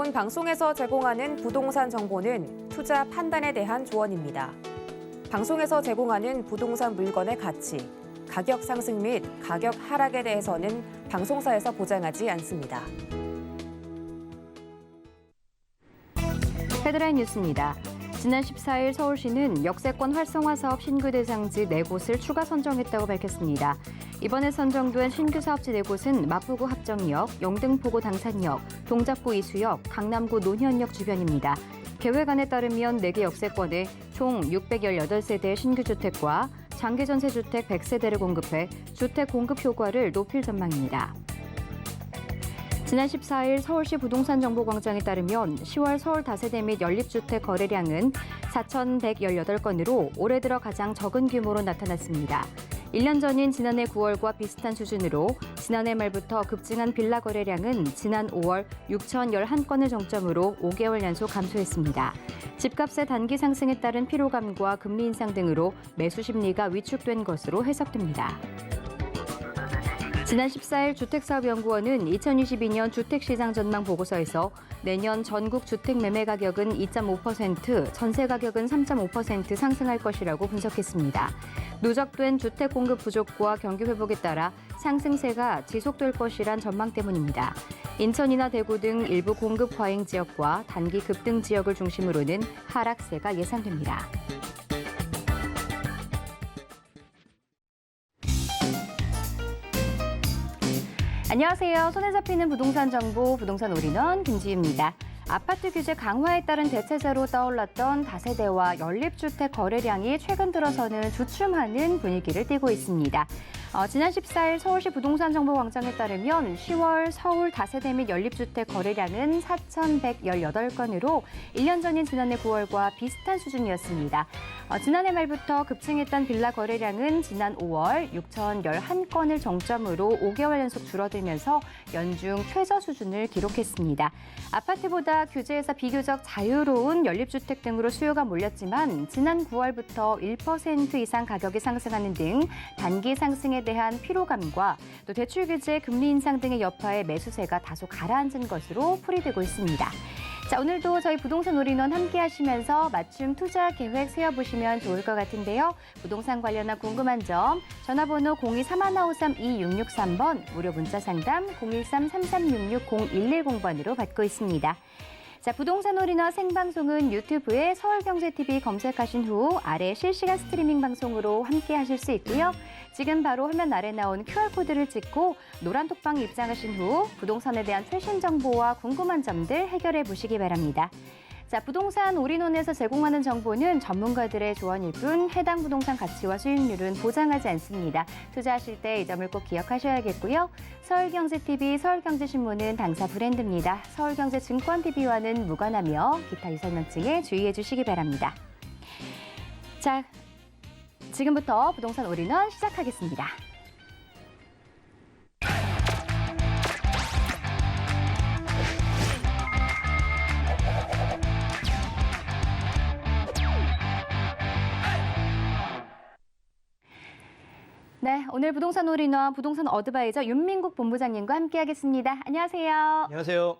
본 방송에서 제공하는 부동산 정보는 투자 판단에 대한 조언입니다. 방송에서 제공하는 부동산 물건의 가치, 가격 상승 및 가격 하락에 대해서는 방송사에서 보장하지 않습니다. 헤드라인 뉴스입니다. 지난 14일 서울시는 역세권 활성화 사업 신규 대상지 4곳을 추가 선정했다고 밝혔습니다. 이번에 선정된 신규 사업지 4곳은 마포구 합정역, 영등포구 당산역, 동작구 이수역, 강남구 논현역 주변입니다. 계획안에 따르면 4개 역세권에 총 618세대의 신규 주택과 장기 전세 주택 100세대를 공급해 주택 공급 효과를 높일 전망입니다. 지난 14일 서울시 부동산 정보광장에 따르면 10월 서울 다세대 및 연립주택 거래량은 4,118건으로 올해 들어 가장 적은 규모로 나타났습니다. 1년 전인 지난해 9월과 비슷한 수준으로 지난해 말부터 급증한 빌라 거래량은 지난 5월 6,011건을 정점으로 5개월 연속 감소했습니다. 집값의 단기 상승에 따른 피로감과 금리 인상 등으로 매수 심리가 위축된 것으로 해석됩니다. 지난 14일 주택사업연구원은 2022년 주택시장 전망 보고서에서 내년 전국 주택 매매 가격은 2.5%, 전세 가격은 3.5% 상승할 것이라고 분석했습니다. 누적된 주택 공급 부족과 경기 회복에 따라 상승세가 지속될 것이란 전망 때문입니다. 인천이나 대구 등 일부 공급 과잉 지역과 단기 급등 지역을 중심으로는 하락세가 예상됩니다. 안녕하세요. 손에 잡히는 부동산 정보, 부동산 올인원 김지희입니다. 아파트 규제 강화에 따른 대체제로 떠올랐던 다세대와 연립주택 거래량이 최근 들어서는 주춤하는 분위기를 띠고 있습니다. 지난 14일 서울시 부동산 정보광장에 따르면 10월 서울 다세대 및 연립주택 거래량은 4,118건으로 1년 전인 지난해 9월과 비슷한 수준이었습니다. 지난해 말부터 급증했던 빌라 거래량은 지난 5월 6,011건을 정점으로 5개월 연속 줄어들면서 연중 최저 수준을 기록했습니다. 아파트보다 규제에서 비교적 자유로운 연립주택 등으로 수요가 몰렸지만 지난 9월부터 1% 이상 가격이 상승하는 등 단기 상승에 대한 피로감과 또 대출 규제, 금리 인상 등의 여파에 매수세가 다소 가라앉은 것으로 풀이되고 있습니다. 자, 오늘도 저희 부동산 올인원 함께 하시면서 맞춤 투자 계획 세워보시면 좋을 것 같은데요. 부동산 관련한 궁금한 점 전화번호 023-553-2663번, 무료 문자 상담 013-3366-0110번으로 받고 있습니다. 자, 부동산 올인원 생방송은 유튜브에 서울경제TV 검색하신 후 아래 실시간 스트리밍 방송으로 함께 하실 수 있고요. 지금 바로 화면 아래 나온 QR코드를 찍고 노란 톡방에 입장하신 후 부동산에 대한 최신 정보와 궁금한 점들 해결해 보시기 바랍니다. 자, 부동산 올인원에서 제공하는 정보는 전문가들의 조언일 뿐 해당 부동산 가치와 수익률은 보장하지 않습니다. 투자하실 때 이 점을 꼭 기억하셔야겠고요. 서울경제TV, 서울경제신문은 당사 브랜드입니다. 서울경제증권TV와는 무관하며 기타 유설명증에 주의해 주시기 바랍니다. 자, 지금부터 부동산 올인원 시작하겠습니다. 네, 오늘 부동산 올인원 부동산 어드바이저 윤민국 본부장님과 함께하겠습니다. 안녕하세요. 안녕하세요.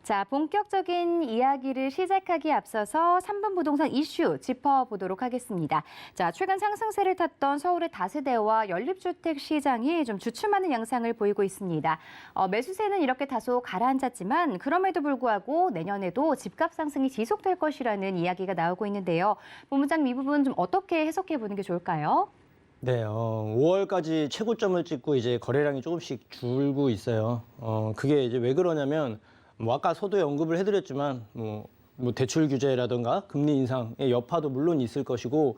자, 본격적인 이야기를 시작하기에 앞서서 3분 부동산 이슈 짚어보도록 하겠습니다. 자, 최근 상승세를 탔던 서울의 다세대와 연립주택 시장이 좀 주춤하는 양상을 보이고 있습니다. 매수세는 이렇게 다소 가라앉았지만 그럼에도 불구하고 내년에도 집값 상승이 지속될 것이라는 이야기가 나오고 있는데요. 본부장님, 이 부분 좀 어떻게 해석해 보는 게 좋을까요? 네, 5월까지 최고점을 찍고 이제 거래량이 조금씩 줄고 있어요. 그게 이제 왜 그러냐면 아까 서두에 언급을 해드렸지만 뭐 대출 규제라든가 금리 인상의 여파도 물론 있을 것이고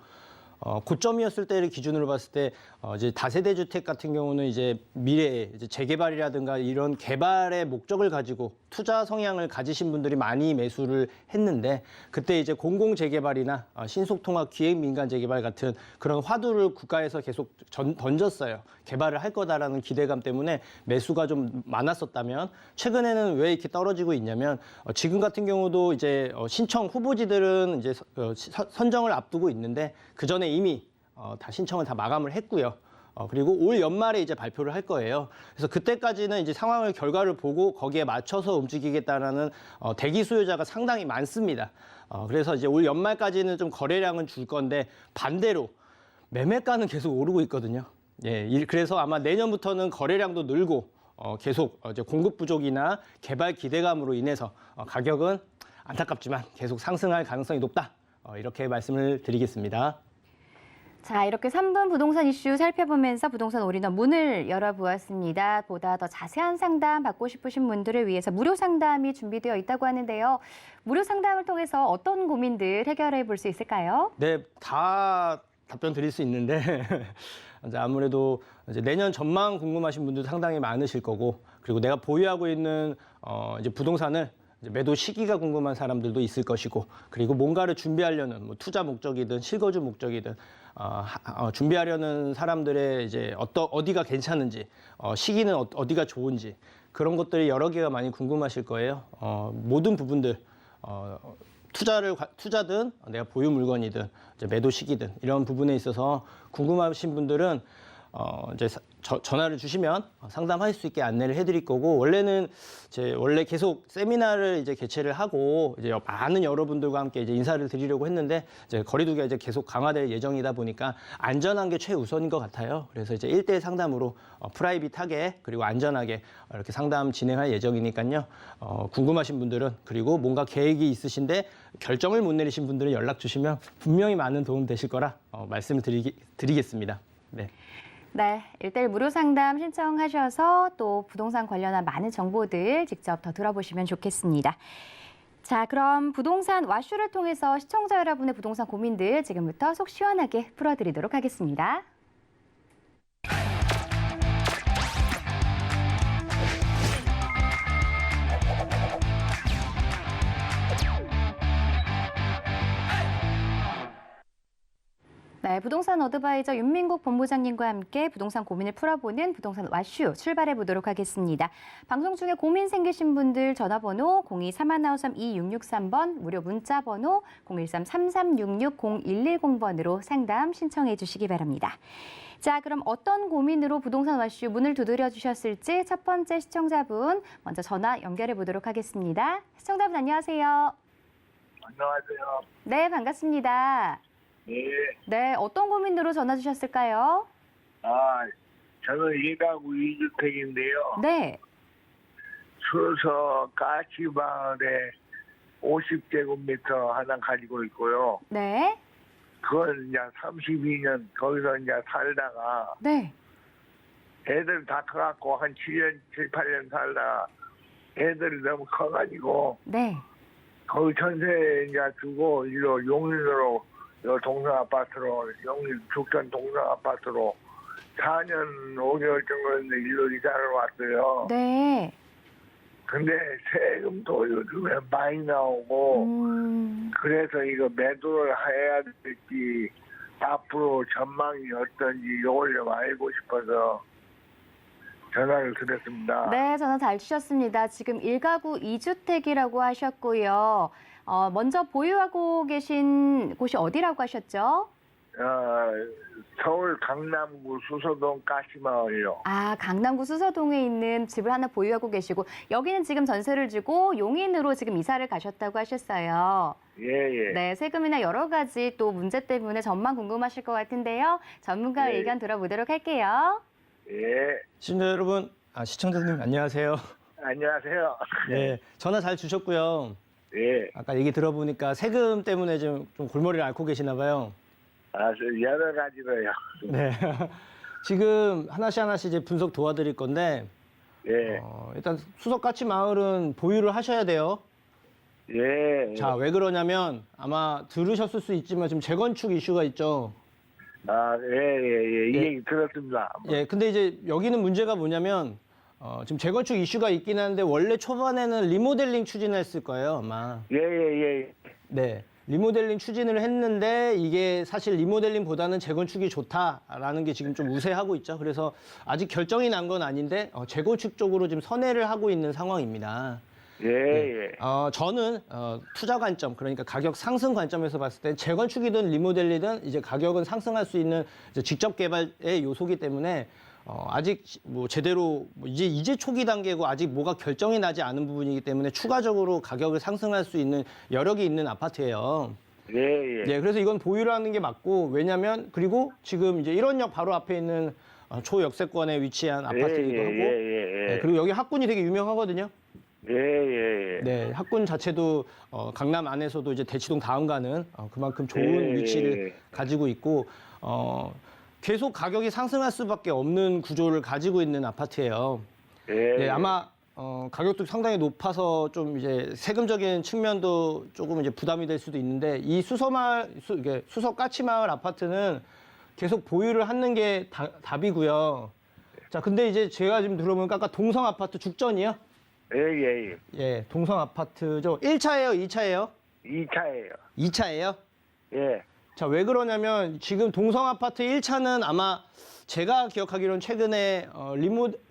고점이었을 때를 기준으로 봤을 때 이제 다세대 주택 같은 경우는 이제 미래에 이제 재개발이라든가 이런 개발의 목적을 가지고 투자 성향을 가지신 분들이 많이 매수를 했는데 그때 이제 공공 재개발이나 신속통합 기획 민간 재개발 같은 그런 화두를 국가에서 계속 던졌어요. 개발을 할 거다라는 기대감 때문에 매수가 좀 많았었다면 최근에는 왜 이렇게 떨어지고 있냐면 지금 같은 경우도 이제 신청 후보지들은 이제 선정을 앞두고 있는데 그 전에 이미 다 신청을 다 마감을 했고요. 그리고 올 연말에 이제 발표를 할 거예요. 그래서 그때까지는 이제 상황을 결과를 보고 거기에 맞춰서 움직이겠다라는 대기 수요자가 상당히 많습니다. 그래서 이제 올 연말까지는 좀 거래량은 줄 건데 반대로 매매가는 계속 오르고 있거든요. 예, 그래서 아마 내년부터는 거래량도 늘고 계속 이제 공급 부족이나 개발 기대감으로 인해서 가격은 안타깝지만 계속 상승할 가능성이 높다. 이렇게 말씀을 드리겠습니다. 자, 이렇게 3분 부동산 이슈 살펴보면서 부동산 올인원 문을 열어보았습니다. 보다 더 자세한 상담 받고 싶으신 분들을 위해서 무료 상담이 준비되어 있다고 하는데요. 무료 상담을 통해서 어떤 고민들 해결해 볼 수 있을까요? 네, 다 답변 드릴 수 있는데 이제 아무래도 이제 내년 전망 궁금하신 분들도 상당히 많으실 거고, 그리고 내가 보유하고 있는 이제 부동산을 이제 매도 시기가 궁금한 사람들도 있을 것이고, 그리고 뭔가를 준비하려는 뭐 투자 목적이든 실거주 목적이든 준비하려는 사람들의 이제 어디가 괜찮은지, 시기는 어디가 좋은지, 그런 것들이 여러 개가 많이 궁금하실 거예요. 모든 부분들 투자든 내가 보유 물건이든 이제 매도 시기든 이런 부분에 있어서 궁금하신 분들은 이제 전화를 주시면 상담할 수 있게 안내를 해드릴 거고, 원래는 원래 계속 세미나를 이제 개최를 하고 이제 많은 여러분들과 함께 이제 인사를 드리려고 했는데 이제 거리두기가 이제 계속 강화될 예정이다 보니까 안전한 게 최우선인 것 같아요. 그래서 이제 1대1 상담으로 프라이빗하게 그리고 안전하게 이렇게 상담 진행할 예정이니까요. 궁금하신 분들은, 그리고 뭔가 계획이 있으신데 결정을 못 내리신 분들은 연락 주시면 분명히 많은 도움 되실 거라 말씀을 드리겠습니다. 네. 네, 1대1 무료 상담 신청하셔서 또 부동산 관련한 많은 정보들 직접 더 들어보시면 좋겠습니다. 자, 그럼 부동산 와슈를 통해서 시청자 여러분의 부동산 고민들 지금부터 속 시원하게 풀어드리도록 하겠습니다. 네, 부동산 어드바이저 윤민국 본부장님과 함께 부동산 고민을 풀어보는 부동산 와슈 출발해 보도록 하겠습니다. 방송 중에 고민 생기신 분들 전화번호 02-3193-2663번, 무료 문자번호 013-3366-0110번으로 상담 신청해 주시기 바랍니다. 자, 그럼 어떤 고민으로 부동산 와슈 문을 두드려 주셨을지 첫 번째 시청자분 먼저 전화 연결해 보도록 하겠습니다. 시청자분 안녕하세요. 안녕하세요. 네, 반갑습니다. 네. 네, 어떤 고민으로 전화 주셨을까요? 저는 1가구 2주택인데요. 네. 수서 까치마을에 50제곱미터 하나 가지고 있고요. 네. 그건 이제 32년 거기서 이제 살다가 네. 애들 다 커갖고 한 7년, 7, 8년 살다가 애들이 너무 커가지고 네. 거기 전세 이제 주고 일로 용인으로 동성 아파트로, 영일 죽전 동성 아파트로 4년 5개월 정도 일로 이사를 왔어요. 네. 근데 세금도 요즘에 많이 나오고 그래서 이거 매도를 해야 될지 앞으로 전망이 어떤지 이걸 좀 알고 싶어서 전화를 드렸습니다. 네, 전화 잘 주셨습니다. 지금 1가구 2주택이라고 하셨고요. 먼저 보유하고 계신 곳이 어디라고 하셨죠? 서울 강남구 수서동 까시마을요. 강남구 수서동에 있는 집을 하나 보유하고 계시고 여기는 지금 전세를 주고 용인으로 지금 이사를 가셨다고 하셨어요. 예. 네, 세금이나 여러 가지 또 문제 때문에 전망 궁금하실 것 같은데요. 전문가 예. 의견 들어보도록 할게요. 예. 시청자 여러분, 시청자님 안녕하세요. 안녕하세요. 네, 전화 잘 주셨고요. 예. 아까 얘기 들어보니까 세금 때문에 좀 골머리를 앓고 계시나 봐요. 여러 가지로요. 네. 지금 하나씩 이제 분석 도와드릴 건데, 예. 일단 수석가치 마을은 보유를 하셔야 돼요. 예. 자, 왜 그러냐면 아마 들으셨을 수 있지만 지금 재건축 이슈가 있죠. 이 예. 얘기 들었습니다. 예, 근데 이제 여기는 문제가 뭐냐면 지금 재건축 이슈가 있긴 한데 원래 초반에는 리모델링 추진을 했을 거예요, 아마. 예. 네. 리모델링 추진을 했는데 이게 사실 리모델링보다는 재건축이 좋다라는 게 지금 좀 우세하고 있죠. 그래서 아직 결정이 난 건 아닌데 재건축 쪽으로 지금 선회를 하고 있는 상황입니다. 예. 저는 투자 관점, 그러니까 가격 상승 관점에서 봤을 때 재건축이든 리모델이든 이제 가격은 상승할 수 있는 이제 직접 개발의 요소기 때문에 아직 뭐 제대로 이제 초기 단계고 아직 뭐가 결정이 나지 않은 부분이기 때문에 추가적으로 가격을 상승할 수 있는 여력이 있는 아파트예요. 예. 네, 그래서 이건 보유를 하는 게 맞고, 왜냐면 그리고 지금 이제 1원역 바로 앞에 있는 초역세권에 위치한 아파트이기도 하고, 네, 그리고 여기 학군이 되게 유명하거든요. 예. 네, 학군 자체도 강남 안에서도 이제 대치동 다음 가는 그만큼 좋은 위치를 가지고 있고, 계속 가격이 상승할 수밖에 없는 구조를 가지고 있는 아파트예요. 네, 아마 가격도 상당히 높아서 좀 이제 세금적인 측면도 조금 이제 부담이 될 수도 있는데, 이 수서 까치마을 아파트는 계속 보유를 하는 게 답이고요. 자, 근데 이제 제가 지금 들어보니까 아까 동성 아파트 죽전이요? 예. 예, 동성 아파트죠. 1차예요, 2차예요? 2차예요. 2차예요? 예. 자, 왜 그러냐면 지금 동성 아파트 1차는 아마 제가 기억하기로는 최근에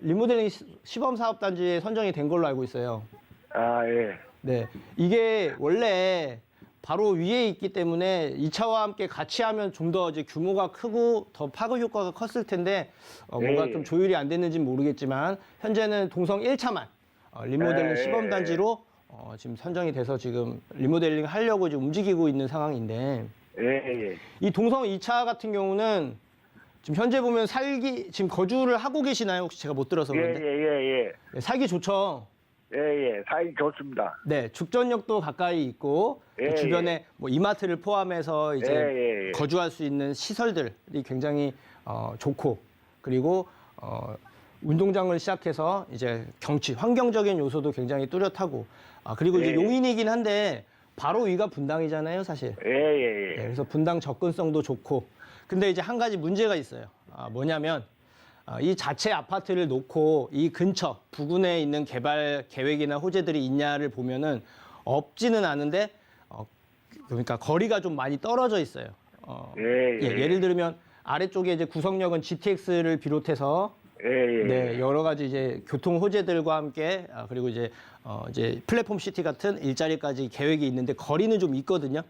리모델링 시범 사업 단지에 선정이 된 걸로 알고 있어요. 아, 예. 네, 이게 원래 바로 위에 있기 때문에 2차와 함께 같이 하면 좀 더 이제 규모가 크고 더 파급 효과가 컸을 텐데 뭔가 좀 조율이 안 됐는지는 모르겠지만 현재는 동성 1차만 리모델링 시범 단지로 지금 선정이 돼서 지금 리모델링 하려고 지금 움직이고 있는 상황인데, 예. 이 동성 2차 같은 경우는 지금 현재 보면 지금 거주를 하고 계시나요? 혹시 제가 못 들어서 그런데. 예. 네, 살기 좋죠. 예. 사이 좋습니다. 네, 죽전역도 가까이 있고 예, 주변에 뭐 이마트를 포함해서 이제 예. 거주할 수 있는 시설들이 굉장히 좋고, 그리고 운동장을 시작해서 이제 경치, 환경적인 요소도 굉장히 뚜렷하고, 그리고 이제 예. 용인이긴 한데 바로 위가 분당이잖아요, 사실. 네, 예. 그래서 분당 접근성도 좋고, 근데 이제 한 가지 문제가 있어요. 뭐냐면 이 자체 아파트를 놓고 이 근처 부근에 있는 개발 계획이나 호재들이 있냐를 보면은 없지는 않은데 그러니까 거리가 좀 많이 떨어져 있어요. 예. 예를 들면 아래쪽에 이제 구성역은 GTX를 비롯해서 예. 네, 여러 가지 이제 교통 호재들과 함께 그리고 이제 플랫폼 시티 같은 일자리까지 계획이 있는데 거리는 좀 있거든요.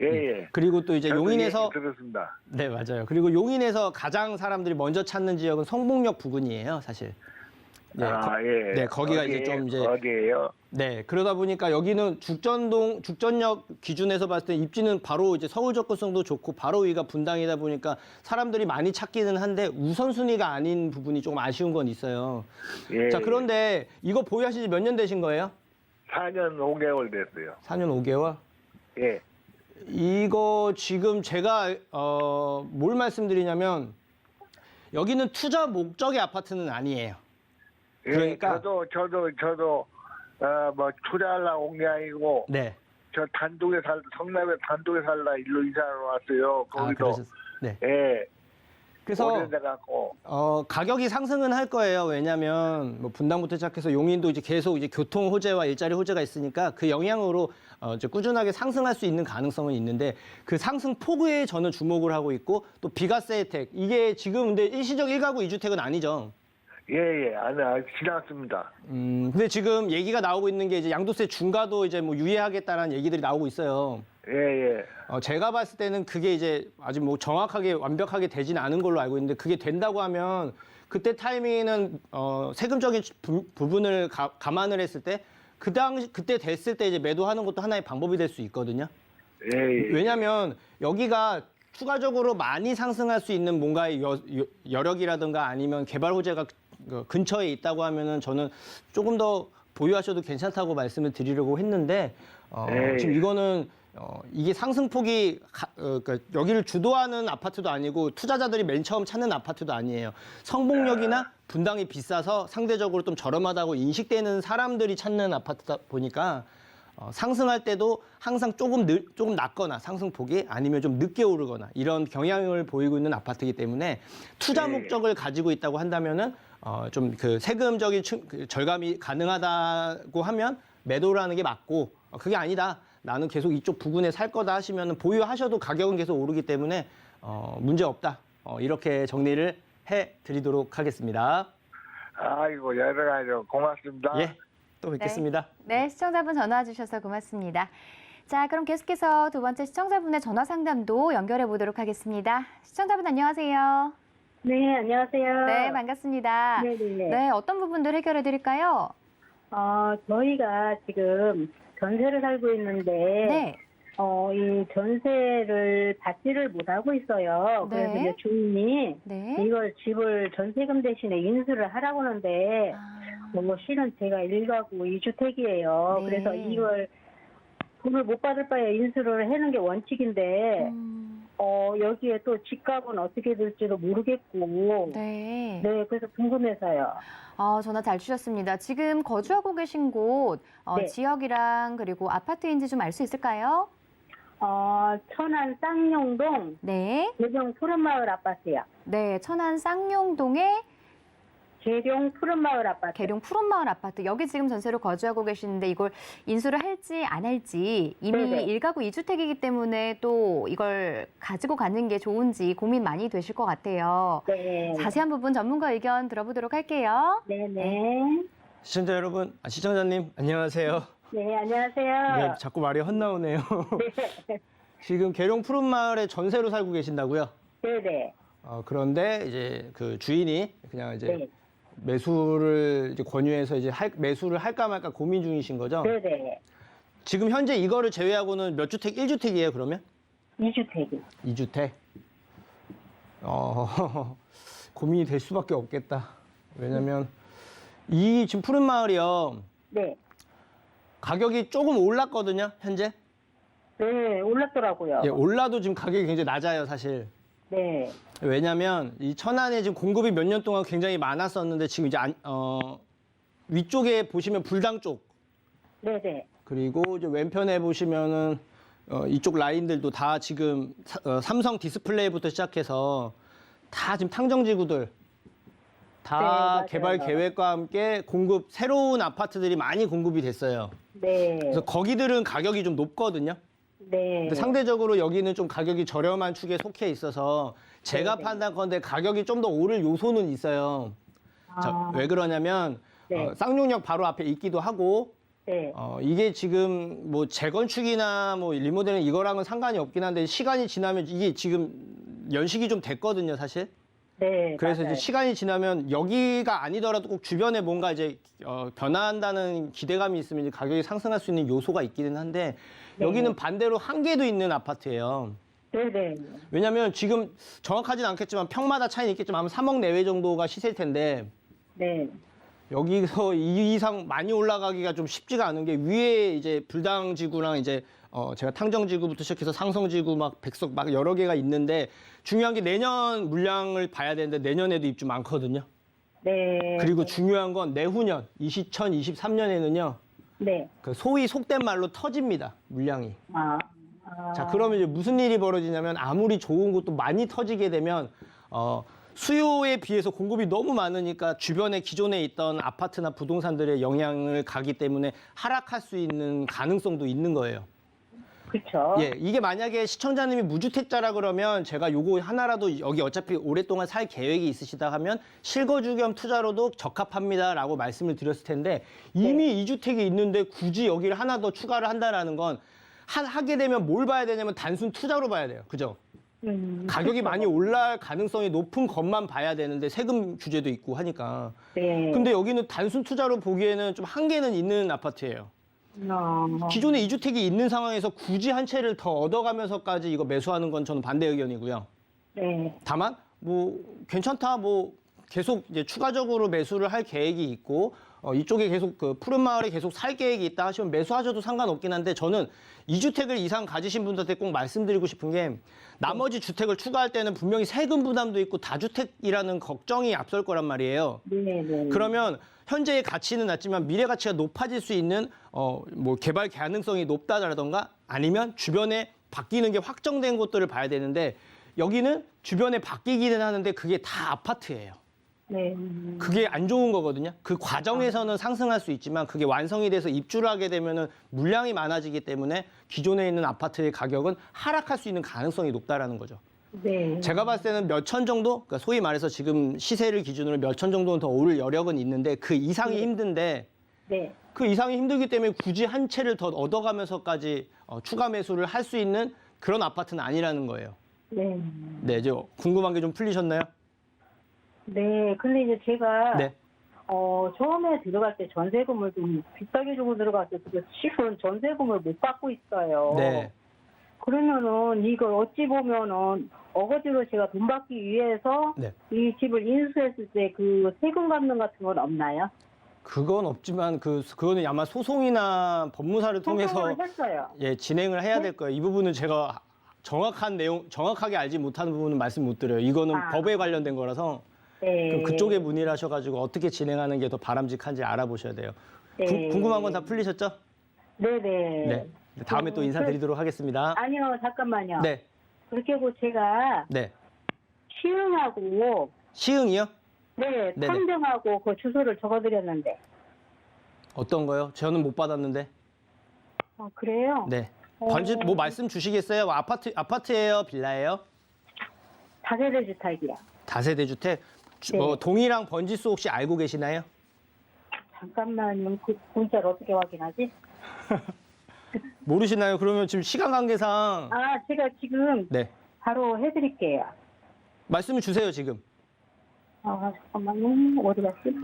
예. 그리고 또 이제 저도 용인에서 얘기 들었습니다. 네, 맞아요. 그리고 용인에서 가장 사람들이 먼저 찾는 지역은 성북역 부근이에요, 사실. 네, 예. 네, 거기가 이제 좀 이제 어디예요? 네, 그러다 보니까 여기는 죽전역 기준에서 봤을 때 입지는 바로 이제 서울 접근성도 좋고 바로 위가 분당이다 보니까 사람들이 많이 찾기는 한데 우선순위가 아닌 부분이 조금 아쉬운 건 있어요. 예. 자, 그런데 이거 보유하신 지 몇 년 되신 거예요? 4년 5개월 됐어요. 4년 5개월? 예. 이거 지금 제가 뭘 말씀드리냐면 여기는 투자 목적의 아파트는 아니에요. 그러니까 저도 뭐 투자하려고 온 게 아니고 네. 저 성남에 단독에 살다 일로 이사를 왔어요. 거기도 네. 예. 그래서 오래돼 갖고 가격이 상승은 할 거예요. 왜냐하면 뭐 분당부터 시작해서 용인도 이제 계속 이제 교통 호재와 일자리 호재가 있으니까 그 영향으로 이제 꾸준하게 상승할 수 있는 가능성은 있는데 그 상승 폭에 저는 주목을 하고 있고 또 비과세 혜택 이게 지금 근데 일시적 1가구 2주택은 아니죠. 예. 아니 지났습니다. 근데 지금 얘기가 나오고 있는 게 이제 양도세 중과도 이제 뭐 유예하겠다라는 얘기들이 나오고 있어요. 예. 제가 봤을 때는 그게 이제 아직 뭐 정확하게 완벽하게 되진 않은 걸로 알고 있는데 그게 된다고 하면 그때 타이밍에는 세금적인 부분을 감안을 했을 때 그때 됐을 때 이제 매도하는 것도 하나의 방법이 될 수 있거든요. 예. 왜냐하면 여기가 추가적으로 많이 상승할 수 있는 뭔가의 여력이라든가 아니면 개발 호재가 근처에 있다고 하면은 저는 조금 더 보유하셔도 괜찮다고 말씀을 드리려고 했는데 지금 이거는 이게 상승폭이 그러니까 여기를 주도하는 아파트도 아니고 투자자들이 맨 처음 찾는 아파트도 아니에요. 성북역이나 분당이 비싸서 상대적으로 좀 저렴하다고 인식되는 사람들이 찾는 아파트다 보니까 상승할 때도 항상 조금 낮거나 상승폭이 아니면 좀 늦게 오르거나 이런 경향을 보이고 있는 아파트이기 때문에 투자 목적을 가지고 있다고 한다면은 좀 그 세금적인 절감이 가능하다고 하면 매도를 하는 게 맞고 그게 아니다. 나는 계속 이쪽 부근에 살 거다 하시면 보유하셔도 가격은 계속 오르기 때문에 문제 없다. 이렇게 정리를 해드리도록 하겠습니다. 아이고 여러 가지 고맙습니다. 예, 또 뵙겠습니다. 네, 시청자분 전화 주셔서 고맙습니다. 자, 그럼 계속해서 두 번째 시청자분의 전화 상담도 연결해 보도록 하겠습니다. 시청자분 안녕하세요. 네, 안녕하세요. 네, 반갑습니다. 네네. 네, 어떤 부분들 해결해 드릴까요? 저희가 지금 전세를 살고 있는데, 네. 이 전세를 받지를 못하고 있어요. 네. 그래서 이제 주인이 네. 이걸 집을 전세금 대신에 인수를 하라고 하는데, 실은 제가 1가구 2주택이에요. 네. 그래서 이걸 돈을 못 받을 바에 인수를 하는 게 원칙인데, 여기에 또 집값은 어떻게 될지도 모르겠고, 네. 네, 그래서 궁금해서요. 전화 잘 주셨습니다. 지금 거주하고 계신 곳, 네. 지역이랑 그리고 아파트인지 좀 알 수 있을까요? 천안 쌍용동 네. 계룡 푸른마을 아파트요. 네, 천안 쌍용동의 계룡 푸른마을 아파트. 계룡 푸른마을 아파트. 여기 지금 전세로 거주하고 계시는데 이걸 인수를 할지 안 할지 이미 네네. 1가구 2주택이기 때문에 또 이걸 가지고 가는 게 좋은지 고민 많이 되실 것 같아요. 네. 자세한 부분 전문가 의견 들어보도록 할게요. 네네. 시청자 여러분, 시청자님 안녕하세요. 네, 안녕하세요. 네, 자꾸 말이 헛나오네요. 지금 계룡 푸른마을에 전세로 살고 계신다고요? 네네. 그런데 이제 그 주인이 그냥 이제 네. 매수를 이제 권유해서 이제 매수를 할까 말까 고민 중이신 거죠? 네네. 지금 현재 이거를 제외하고는 몇 주택? 1주택이에요, 그러면? 2주택이. 2주택? 고민이 될 수밖에 없겠다. 왜냐면 이 지금 푸른 마을이요. 네. 가격이 조금 올랐거든요, 현재. 네, 올랐더라고요. 예, 올라도 지금 가격이 굉장히 낮아요, 사실. 네. 왜냐면 이 천안에 지금 공급이 몇 년 동안 굉장히 많았었는데 지금 이제 위쪽에 보시면 불당 쪽 네네. 그리고 이제 왼편에 보시면은 이쪽 라인들도 다 지금 삼성 디스플레이부터 시작해서 다 지금 탕정지구들 다 네, 맞아요. 개발 계획과 함께 새로운 아파트들이 많이 공급이 됐어요. 네. 그래서 거기들은 가격이 좀 높거든요. 네. 근데 상대적으로 여기는 좀 가격이 저렴한 축에 속해 있어서 제가 네, 네. 판단컨대 가격이 좀 더 오를 요소는 있어요. 왜 그러냐면 네. 쌍용역 바로 앞에 있기도 하고 네. 이게 지금 뭐 재건축이나 뭐 리모델링 이거랑은 상관이 없긴 한데 시간이 지나면 이게 지금 연식이 좀 됐거든요, 사실. 네. 그래서 맞아요. 이제 시간이 지나면 여기가 아니더라도 꼭 주변에 뭔가 이제 변화한다는 기대감이 있으면 이제 가격이 상승할 수 있는 요소가 있기는 한데 네. 여기는 반대로 한계도 있는 아파트예요. 네네. 왜냐면 지금 정확하진 않겠지만 평마다 차이는 있겠지만 아마 3억 내외 정도가 시세일 텐데 네. 여기서 이 이상 많이 올라가기가 좀 쉽지가 않은 게 위에 이제 불당지구랑 이제 제가 탕정지구부터 시작해서 상성지구 막 백석 막 여러 개가 있는데 중요한 게 내년 물량을 봐야 되는데 내년에도 입주 많거든요. 네. 그리고 중요한 건 내후년 2023년에는요. 네. 그 소위 속된 말로 터집니다. 물량이. 자, 아. 그러면 이제 무슨 일이 벌어지냐면 아무리 좋은 곳도 많이 터지게 되면 수요에 비해서 공급이 너무 많으니까 주변에 기존에 있던 아파트나 부동산들의 영향을 가기 때문에 하락할 수 있는 가능성도 있는 거예요. 그렇죠. 예, 이게 만약에 시청자님이 무주택자라 그러면 제가 요거 하나라도 여기 어차피 오랫동안 살 계획이 있으시다 하면 실거주 겸 투자로도 적합합니다라고 말씀을 드렸을 텐데 이미 이 2주택이 있는데 굳이 여기를 하나 더 추가를 한다라는 건 하게 되면 뭘 봐야 되냐면 단순 투자로 봐야 돼요. 그죠? 가격이 많이 올라갈 가능성이 높은 것만 봐야 되는데 세금 규제도 있고 하니까. 네. 근데 여기는 단순 투자로 보기에는 좀 한계는 있는 아파트예요. 기존에 2주택이 있는 상황에서 굳이 한 채를 더 얻어가면서까지 이거 매수하는 건 저는 반대 의견이고요. 네. 다만 뭐 괜찮다 뭐 계속 이제 추가적으로 매수를 할 계획이 있고 이쪽에 계속 그 푸른 마을에 계속 살 계획이 있다 하시면 매수하셔도 상관없긴 한데 저는 2주택을 이상 가지신 분들한테 꼭 말씀드리고 싶은 게 나머지 주택을 추가할 때는 분명히 세금 부담도 있고 다주택이라는 걱정이 앞설 거란 말이에요. 네. 네. 그러면 현재의 가치는 낮지만 미래 가치가 높아질 수 있는 뭐 개발 가능성이 높다라던가 아니면 주변에 바뀌는 게 확정된 곳들을 봐야 되는데 여기는 주변에 바뀌기는 하는데 그게 다 아파트예요. 네. 그게 안 좋은 거거든요. 그 과정에서는 상승할 수 있지만 그게 완성이 돼서 입주를 하게 되면은 물량이 많아지기 때문에 기존에 있는 아파트의 가격은 하락할 수 있는 가능성이 높다라는 거죠. 네. 제가 봤을 때는 몇 천 정도, 그러니까 소위 말해서 지금 시세를 기준으로 몇 천 정도는 더 오를 여력은 있는데 그 이상이 힘든데 네. 그 이상이 힘들기 때문에 굳이 한 채를 더 얻어가면서까지 추가 매수를 할 수 있는 그런 아파트는 아니라는 거예요. 네. 네, 이제 궁금한 게 좀 풀리셨나요? 네. 근데 이제 제가 네. 처음에 들어갈 때 전세금을 좀 비싸게 주고 들어갔어요. 그래서 지금 전세금을 못 받고 있어요. 네. 그러면은 이걸 어찌 보면은 어거지로 제가 돈 받기 위해서 네. 이 집을 인수했을 때 그 세금 감면 같은 건 없나요? 그건 없지만 그거는 아마 소송이나 법무사를 통해서 소송을 했어요. 예, 진행을 해야 될 거예요. 이 부분은 제가 정확하게 알지 못하는 부분은 말씀 못 드려요. 이거는 아. 법에 관련된 거라서 네. 그럼 그쪽에 문의를 하셔가지고 어떻게 진행하는 게 더 바람직한지 알아보셔야 돼요. 네. 궁금한 건 다 풀리셨죠? 네네. 네. 다음에 또 인사드리도록 하겠습니다. 아니요, 잠깐만요. 네. 그렇게 하고 제가 네. 시흥하고 시흥이요? 네, 네네. 판정하고 그 주소를 적어드렸는데. 어떤 거요? 저는 못 받았는데. 그래요? 네. 번지 뭐 말씀 주시겠어요? 아파트예요? 빌라예요? 다세대 주택이야. 다세대 주택. 네. 동이랑 번지수 혹시 알고 계시나요? 잠깐만요. 그 문자를 어떻게 확인하지? 모르시나요? 그러면 지금 시간 관계상 제가 지금 네. 바로 해드릴게요. 말씀을 주세요, 지금. 잠깐만요. 어디 갔지?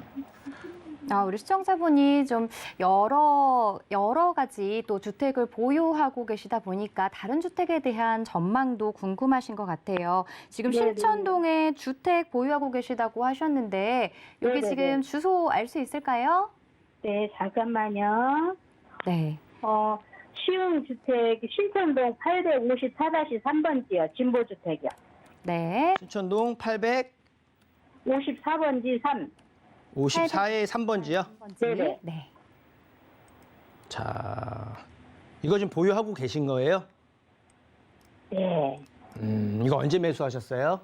우리 시청자분이 좀 여러 가지 또 주택을 보유하고 계시다 보니까 다른 주택에 대한 전망도 궁금하신 것 같아요. 지금 네네. 신천동에 주택 보유하고 계시다고 하셨는데 여기 네네네. 지금 주소 알 수 있을까요? 네, 잠깐만요. 네. 시흥주택 신천동 854-3번지요. 진보주택이요. 네. 신천동 54번지 3. 854의 3번지요. 네네. 네. 자, 이거 지금 보유하고 계신 거예요? 네. 이거 언제 매수하셨어요?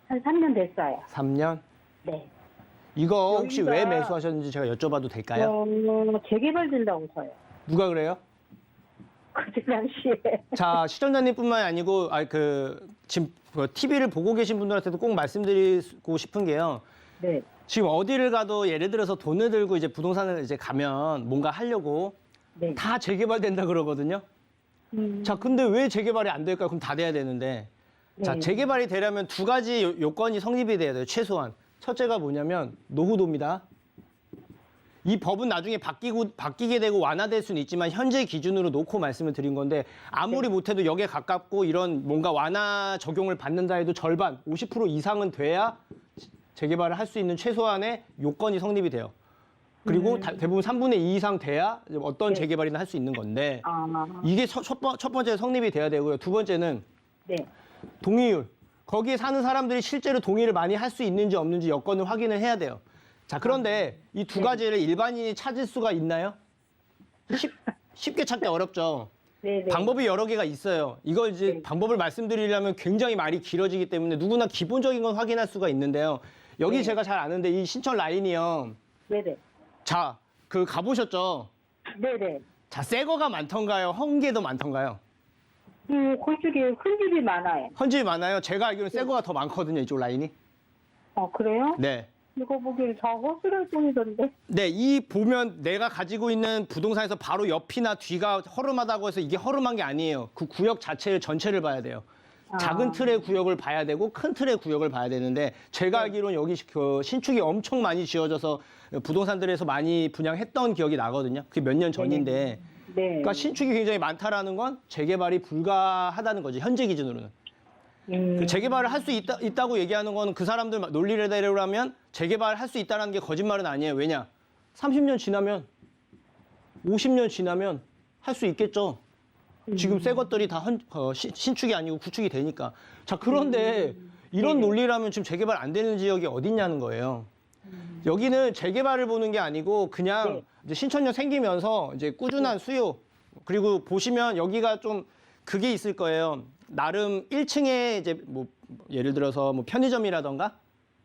한 3년 됐어요. 3년? 네. 이거 혹시 여기가- 왜 매수하셨는지 제가 여쭤봐도 될까요? 재개발 된다고서요. 누가 그래요? 그때 당시에. 자, 시청자님뿐만 아니고 지금 TV를 보고 계신 분들한테도 꼭 말씀드리고 싶은 게요. 네. 지금 어디를 가도 예를 들어서 돈을 들고 이제 부동산을 이제 가면 뭔가 하려고 네. 다 재개발된다 그러거든요. 자, 근데 왜 재개발이 안 될까요? 그럼 다 돼야 되는데. 자, 네. 재개발이 되려면 두 가지 요건이 성립이 돼야 돼요. 최소한. 첫째가 뭐냐면 노후도입니다. 이 법은 나중에 바뀌게 되고 완화될 수는 있지만 현재 기준으로 놓고 말씀을 드린 건데 아무리 못해도 역에 가깝고 이런 뭔가 완화 적용을 받는다 해도 절반, 50% 이상은 돼야 재개발을 할 수 있는 최소한의 요건이 성립이 돼요. 그리고 대부분 3분의 2 이상 돼야 어떤 네. 재개발이나 할 수 있는 건데 아, 이게 첫 번째 성립이 돼야 되고요. 두 번째는 네. 동의율. 거기에 사는 사람들이 실제로 동의를 많이 할 수 있는지 없는지 여건을 확인을 해야 돼요. 자, 그런데 이 두 가지를 일반인이 찾을 수가 있나요? 쉽게 찾기 어렵죠. 네, 네. 방법이 여러 개가 있어요. 이걸 이제 네. 방법을 말씀드리려면 굉장히 말이 길어지기 때문에 누구나 기본적인 건 확인할 수가 있는데요. 여기 네. 제가 잘 아는데 이 신천 라인이요. 네, 네. 자, 가보셨죠? 네, 네. 자, 새 거가 많던가요? 헌 게 더 많던가요? 그쪽에 큰 집이 많아요. 헌 집이 많아요. 제가 알기로는 새 거가 더 많거든요, 이쪽 라인이. 그래요? 네. 이거 보기엔 다 허술할 뿐이던데. 네, 이 보면 내가 가지고 있는 부동산에서 바로 옆이나 뒤가 허름하다고 해서 이게 허름한 게 아니에요. 그 구역 자체를 전체를 봐야 돼요. 작은 틀의 구역을 봐야 되고 큰 틀의 구역을 봐야 되는데 제가 알기로는 여기 신축이 엄청 많이 지어져서 부동산들에서 많이 분양했던 기억이 나거든요. 그게 몇 년 전인데. 네. 그러니까 신축이 굉장히 많다라는 건 재개발이 불가하다는 거지, 현재 기준으로는. 그 재개발을 할 수 있다고 얘기하는 건 그 사람들 논리를 대로라면 재개발을 할 수 있다는 게 거짓말은 아니에요. 왜냐? 30년 지나면 50년 지나면 할 수 있겠죠. 지금 새 것들이 다 신축이 아니고 구축이 되니까. 자, 그런데 이런 논리라면 지금 재개발 안 되는 지역이 어딨냐는 거예요. 여기는 재개발을 보는 게 아니고 그냥 네. 이제 신천역 생기면서 이제 꾸준한 수요. 그리고 보시면 여기가 좀 그게 있을 거예요. 나름 1층에 이제 뭐 예를 들어서 뭐 편의점이라던가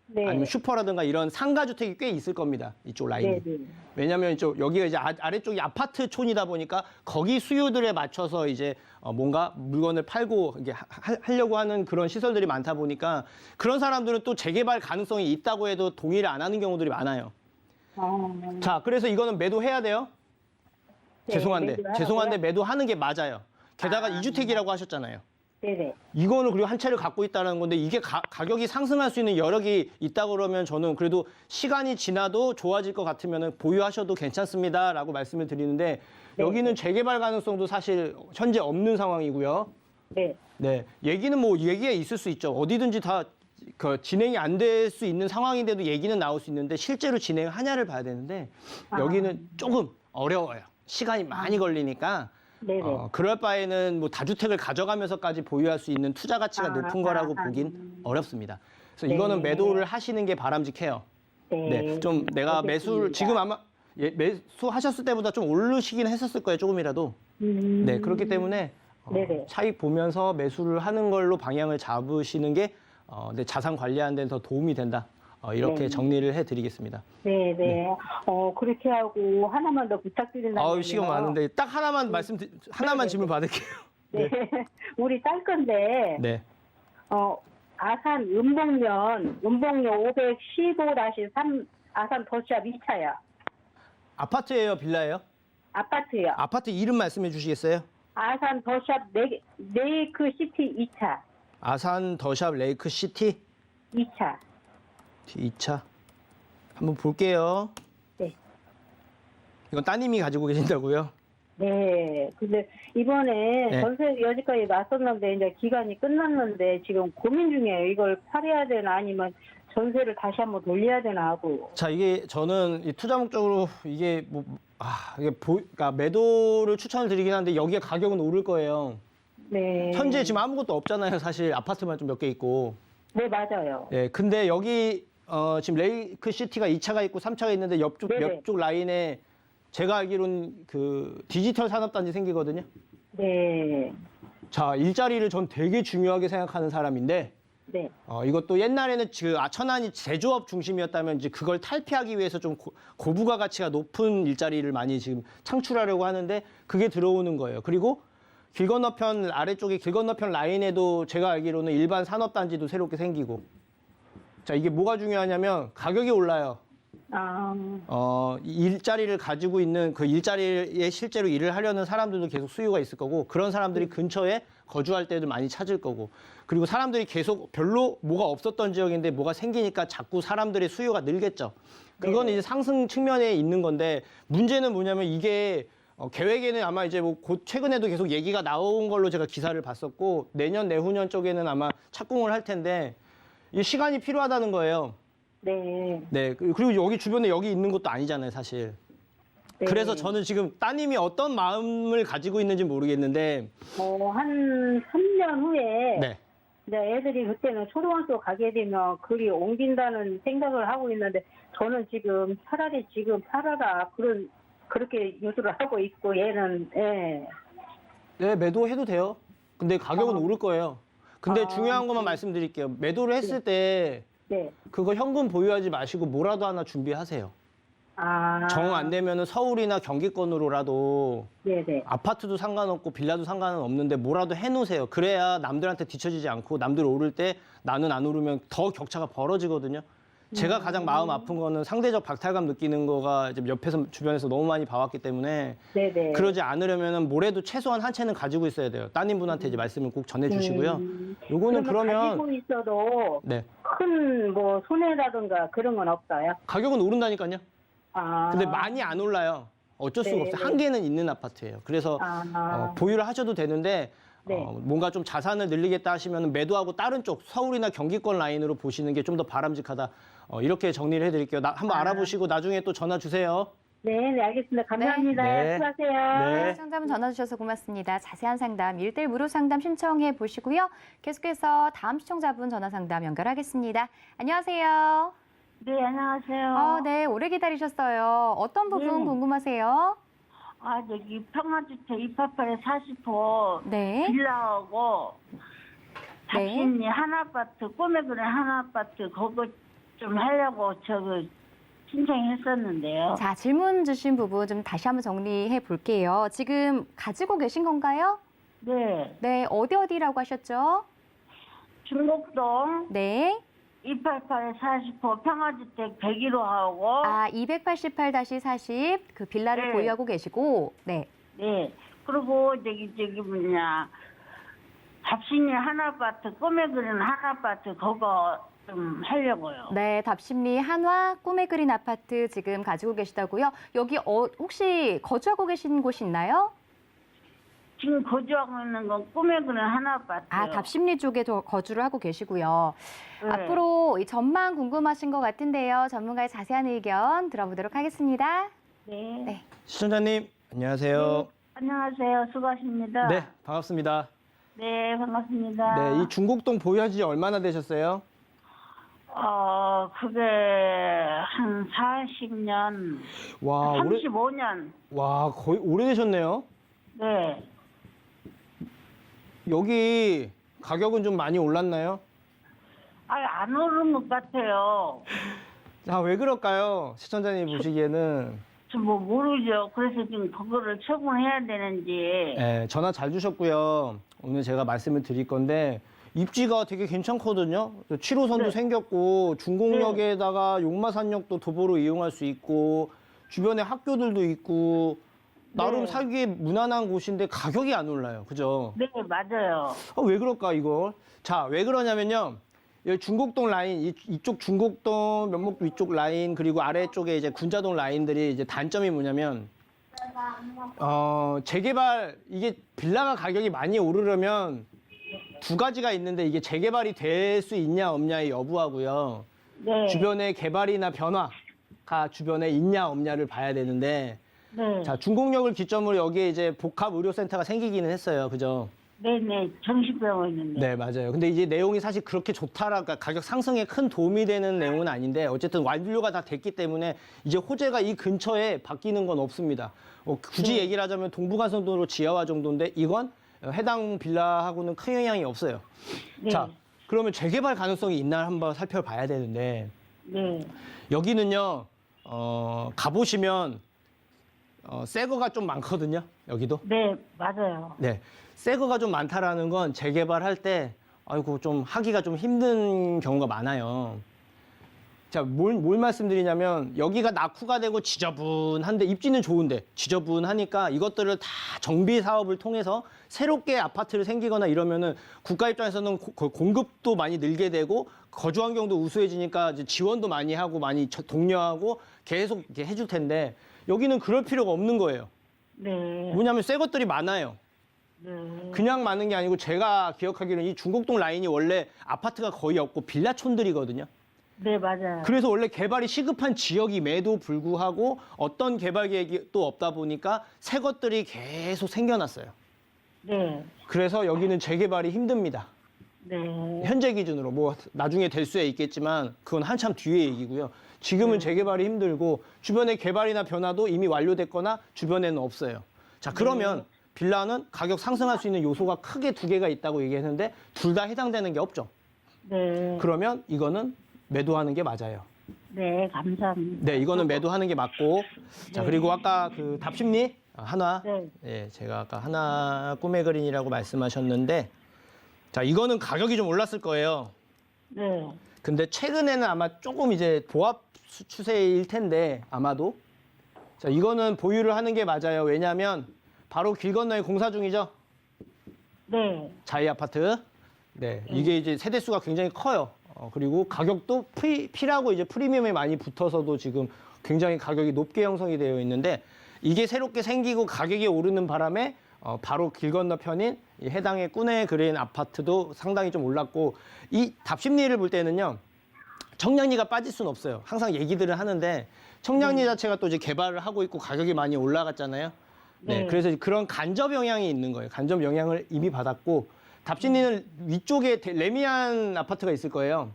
네. 아니면 슈퍼라든가 이런 상가 주택이 꽤 있을 겁니다. 이쪽 라인이. 네, 네. 왜냐하면 여기가 이제 아래쪽이 아파트촌이다 보니까 거기 수요들에 맞춰서 이제 뭔가 물건을 팔고 이게 하려고 하는 그런 시설들이 많다 보니까 그런 사람들은 또 재개발 가능성이 있다고 해도 동의를 안 하는 경우들이 많아요. 자, 그래서 이거는 매도해야 돼요. 네, 죄송한데 매도하라고요? 매도하는 게 맞아요. 게다가 이주택이라고 하셨잖아요. 네네. 이거는 그리고 한 채를 갖고 있다는 건데 이게 가격이 상승할 수 있는 여력이 있다 그러면 저는 그래도 시간이 지나도 좋아질 것 같으면 보유하셔도 괜찮습니다라고 말씀을 드리는데 네. 여기는 재개발 가능성도 사실 현재 없는 상황이고요. 네. 네, 얘기는 뭐 얘기가 있을 수 있죠. 어디든지 다 그 진행이 안 될 수 있는 상황인데도 얘기는 나올 수 있는데 실제로 진행하냐를 봐야 되는데 여기는 조금 어려워요. 시간이 많이 걸리니까. 네네. 그럴 바에는 뭐 다주택을 가져가면서까지 보유할 수 있는 투자 가치가 높은 거라고 보긴 어렵습니다. 그래서 네. 이거는 매도를 하시는 게 바람직해요. 네, 좀 내가 매수를 지금 아마 매수하셨을 때보다 좀 오르시긴 했었을 거예요, 조금이라도. 네, 그렇기 때문에 네네. 차익 보면서 매수를 하는 걸로 방향을 잡으시는 게 내 자산 관리하는 데는 더 도움이 된다. 이렇게 네. 정리를 해드리겠습니다. 네네. 그렇게 하고 하나만 더 부탁드린다면. 시간 많은데 딱 하나만 하나만 질문 받을게요. 네. 우리 딸 건데. 네. 아산 은봉면 515-3 아산 더샵 2차요. 아파트예요, 빌라예요? 아파트요. 아파트 이름 말씀해 주시겠어요? 아산 더샵 레이크 시티 2차. 아산 더샵 레이크 시티 2차. 2차. 한번 볼게요. 네. 이건 따님이 가지고 계신다고요? 네. 근데 이번에 네. 전세 여지까지 났었는데 이제 기간이 끝났는데 지금 고민 중이에요. 이걸 팔아야 되나 아니면 전세를 다시 한번 돌려야 되나 하고. 자, 이게 저는 이 투자 목적으로 이게 그러니까 매도를 추천을 드리긴 하는데 여기에 가격은 오를 거예요. 네. 현재 지금 아무것도 없잖아요. 사실 아파트만 좀 몇 개 있고. 네, 맞아요. 네, 근데 여기 지금 레이크 시티가 2차가 있고 3차가 있는데 네네. 옆쪽 라인에 제가 알기로는 그 디지털 산업단지 생기거든요. 네. 자, 일자리를 전 되게 중요하게 생각하는 사람인데 네. 이것도 옛날에는 천안이 제조업 중심이었다면 이제 그걸 탈피하기 위해서 좀 고부가 가치가 높은 일자리를 많이 지금 창출하려고 하는데 그게 들어오는 거예요. 그리고 길 건너편 아래쪽에 길 건너편 라인에도 제가 알기로는 일반 산업단지도 새롭게 생기고. 자, 이게 뭐가 중요하냐면 가격이 올라요. 일자리를 가지고 있는 그 일자리에 실제로 일을 하려는 사람들도 계속 수요가 있을 거고 그런 사람들이 근처에 거주할 때도 많이 찾을 거고 그리고 사람들이 계속 별로 뭐가 없었던 지역인데 뭐가 생기니까 자꾸 사람들의 수요가 늘겠죠. 그건 이제 상승 측면에 있는 건데 문제는 뭐냐면 이게 계획에는 아마 이제 뭐 곧 최근에도 계속 얘기가 나온 걸로 제가 기사를 봤었고 내년 내후년 쪽에는 아마 착공을 할 텐데 이 시간이 필요하다는 거예요. 네. 네, 그리고 여기 주변에 여기 있는 것도 아니잖아요, 사실. 네. 그래서 저는 지금 따님이 어떤 마음을 가지고 있는지 모르겠는데, 한 3년 후에 네, 이제 애들이 그때는 초등학교 가게 되면 그리 옮긴다는 생각을 하고 있는데 저는 지금 차라리 지금 팔아라 그렇게 유도를 하고 있고 얘는 예. 네, 매도해도 돼요. 근데 가격은 오를 거예요. 근데 중요한 것만 말씀드릴게요. 매도를 했을 때 네. 그거 현금 보유하지 마시고 뭐라도 하나 준비하세요. 정 안 되면은 서울이나 경기권으로라도 네네. 아파트도 상관없고 빌라도 상관은 없는데 뭐라도 해놓으세요. 그래야 남들한테 뒤처지지 않고 남들 오를 때 나는 안 오르면 더 격차가 벌어지거든요. 제가 가장 마음 아픈 거는 상대적 박탈감 느끼는 거가 이제 옆에서 주변에서 너무 많이 봐왔기 때문에 네네. 그러지 않으려면은 뭐래도 최소한 한 채는 가지고 있어야 돼요. 따님분한테 이제 말씀을 꼭 전해주시고요. 요거는 그러면 가지고 있어도 네, 큰 뭐 손해라든가 그런 건 없어요. 가격은 오른다니까요. 근데 많이 안 올라요. 어쩔 수가 네, 없어요. 네. 한계는 있는 아파트예요. 그래서 보유를 하셔도 되는데 네. 뭔가 좀 자산을 늘리겠다 하시면 매도하고 다른 쪽 서울이나 경기권 라인으로 보시는 게 좀 더 바람직하다. 이렇게 정리를 해드릴게요. 한번 알아보시고 나중에 또 전화 주세요. 네, 알겠습니다. 감사합니다. 네. 수고하세요. 네. 시청자분 전화 주셔서 고맙습니다. 자세한 상담 1대1 무료 상담 신청해 보시고요. 계속해서 다음 시청자분 전화 상담 연결하겠습니다. 안녕하세요. 네, 안녕하세요. 네, 오래 기다리셨어요. 어떤 부분 네. 궁금하세요? 여기 평화주택 288에 40호 네. 빌라하고 네. 답신이 하나아파트, 꿈에 그린 하나아파트 그거 좀 하려고 신청했었는데요. 자, 질문 주신 부분 좀 다시 한번 정리해 볼게요. 지금 가지고 계신 건가요? 네, 네, 어디라고 하셨죠? 중곡동 네. 288-40호 평화주택 101호 하고 아, 288-40 그 빌라를 네. 보유하고 계시고, 네. 네. 그리고 저기 뭐냐 답신이 하나아파트 꿈에 그리는 하나아파트 그거 좀 하려고요. 네, 답심리 한화 꿈에 그린 아파트 지금 가지고 계시다고요? 여기 혹시 거주하고 계신 곳이 있나요? 지금 거주하고 있는 건 꿈에 그리는 하나아파트요. 아, 답심리 쪽에 거주를 하고 계시고요. 네. 앞으로 이 전망 궁금하신 것 같은데요. 전문가의 자세한 의견 들어보도록 하겠습니다. 네. 네. 시청자님 안녕하세요. 안녕하세요. 수고하십니다. 네, 반갑습니다. 네, 반갑습니다. 네, 이 중곡동 보유한 지 얼마나 되셨어요? 그게 한 40년, 와, 35년. 와, 거의 오래되셨네요. 네. 여기 가격은 좀 많이 올랐나요? 안 오른 것 같아요. 자, 왜 그럴까요? 시청자님 보시기에는. 저 뭐 모르죠. 그래서 지금 그거를 처분해야 되는지. 네, 전화 잘 주셨고요. 오늘 제가 말씀을 드릴 건데 입지가 되게 괜찮거든요. 7호선도 네. 생겼고 중곡역에다가 용마산역도 도보로 이용할 수 있고 주변에 학교들도 있고 나름 네. 살기 무난한 곳인데 가격이 안 올라요. 그죠? 네, 맞아요. 왜 그럴까 이걸? 자, 왜 그러냐면요. 여기 중곡동 라인, 이쪽 중곡동 면목 위쪽 라인 그리고 아래쪽에 이제 군자동 라인들이 이제 단점이 뭐냐면 재개발 이게 빌라가 가격이 많이 오르려면 두 가지가 있는데 이게 재개발이 될 수 있냐 없냐의 여부하고요. 네. 주변의 개발이나 변화가 주변에 있냐 없냐를 봐야 되는데 네. 자, 중곡역을 기점으로 여기에 이제 복합 의료센터가 생기기는 했어요. 그죠? 네네. 정신병원 있는데. 네, 맞아요. 근데 이제 내용이 사실 그렇게 좋다라, 그러니까 가격 상승에 큰 도움이 되는 내용은 아닌데 어쨌든 완료가 다 됐기 때문에 이제 호재가 이 근처에 바뀌는 건 없습니다. 굳이 얘기를 하자면 동부간선도로 지하화 정도인데 이건 해당 빌라하고는 큰 영향이 없어요. 네. 자, 그러면 재개발 가능성이 있나 한번 살펴봐야 되는데 네. 여기는요, 가보시면 새 거가 좀 많거든요. 여기도. 네, 맞아요. 네. 새 거가 좀 많다라는 건 재개발할 때 아이고 좀 하기가 좀 힘든 경우가 많아요. 자, 뭘 말씀드리냐면 여기가 낙후가 되고 지저분한데 입지는 좋은데 지저분하니까 이것들을 다 정비 사업을 통해서 새롭게 아파트를 생기거나 이러면은 국가 입장에서는 공급도 많이 늘게 되고 거주 환경도 우수해지니까 이제 지원도 많이 하고 많이 독려하고 계속 이렇게 해줄 텐데 여기는 그럴 필요가 없는 거예요. 네. 뭐냐면 새 것들이 많아요. 네. 그냥 많은 게 아니고 제가 기억하기로는 이 중곡동 라인이 원래 아파트가 거의 없고 빌라촌들이거든요. 네, 맞아요. 그래서 원래 개발이 시급한 지역임에도 불구하고 어떤 개발 계획이 또 없다 보니까 새 것들이 계속 생겨났어요. 네. 그래서 여기는 재개발이 힘듭니다. 네. 현재 기준으로 뭐 나중에 될 수야 있겠지만 그건 한참 뒤의 얘기고요. 지금은 재개발이 힘들고 주변에 개발이나 변화도 이미 완료됐거나 주변에는 없어요. 자, 그러면 빌라는 가격 상승할 수 있는 요소가 크게 두 개가 있다고 얘기했는데 둘 다 해당되는 게 없죠. 네. 그러면 이거는 매도하는 게 맞아요. 네, 감사합니다. 네, 이거는 매도하는 게 맞고. 자, 그리고 아까 그 답심리 한화. 네. 예, 제가 아까 하나 꿈의 그린이라고 말씀하셨는데 자, 이거는 가격이 좀 올랐을 거예요. 네. 근데 최근에는 아마 조금 이제 보합 추세일 텐데 아마도. 자, 이거는 보유를 하는 게 맞아요. 왜냐하면 바로 길 건너에 공사 중이죠. 네. 자이 아파트. 네, 이게 이제 세대수가 굉장히 커요. 그리고 가격도 P라고 이제 프리미엄에 많이 붙어서도 지금 굉장히 가격이 높게 형성이 되어 있는데 이게 새롭게 생기고 가격이 오르는 바람에 바로 길 건너편인 이 해당의 꿈에 그린 아파트도 상당히 좀 올랐고 이 답심리를 볼 때는요. 청량리가 빠질 수는 없어요. 항상 얘기들을 하는데 청량리 자체가 또 이제 개발을 하고 있고 가격이 많이 올라갔잖아요. 네, 네. 그래서 그런 간접 영향이 있는 거예요. 간접 영향을 이미 받았고 답심리는 위쪽에 레미안 아파트가 있을 거예요.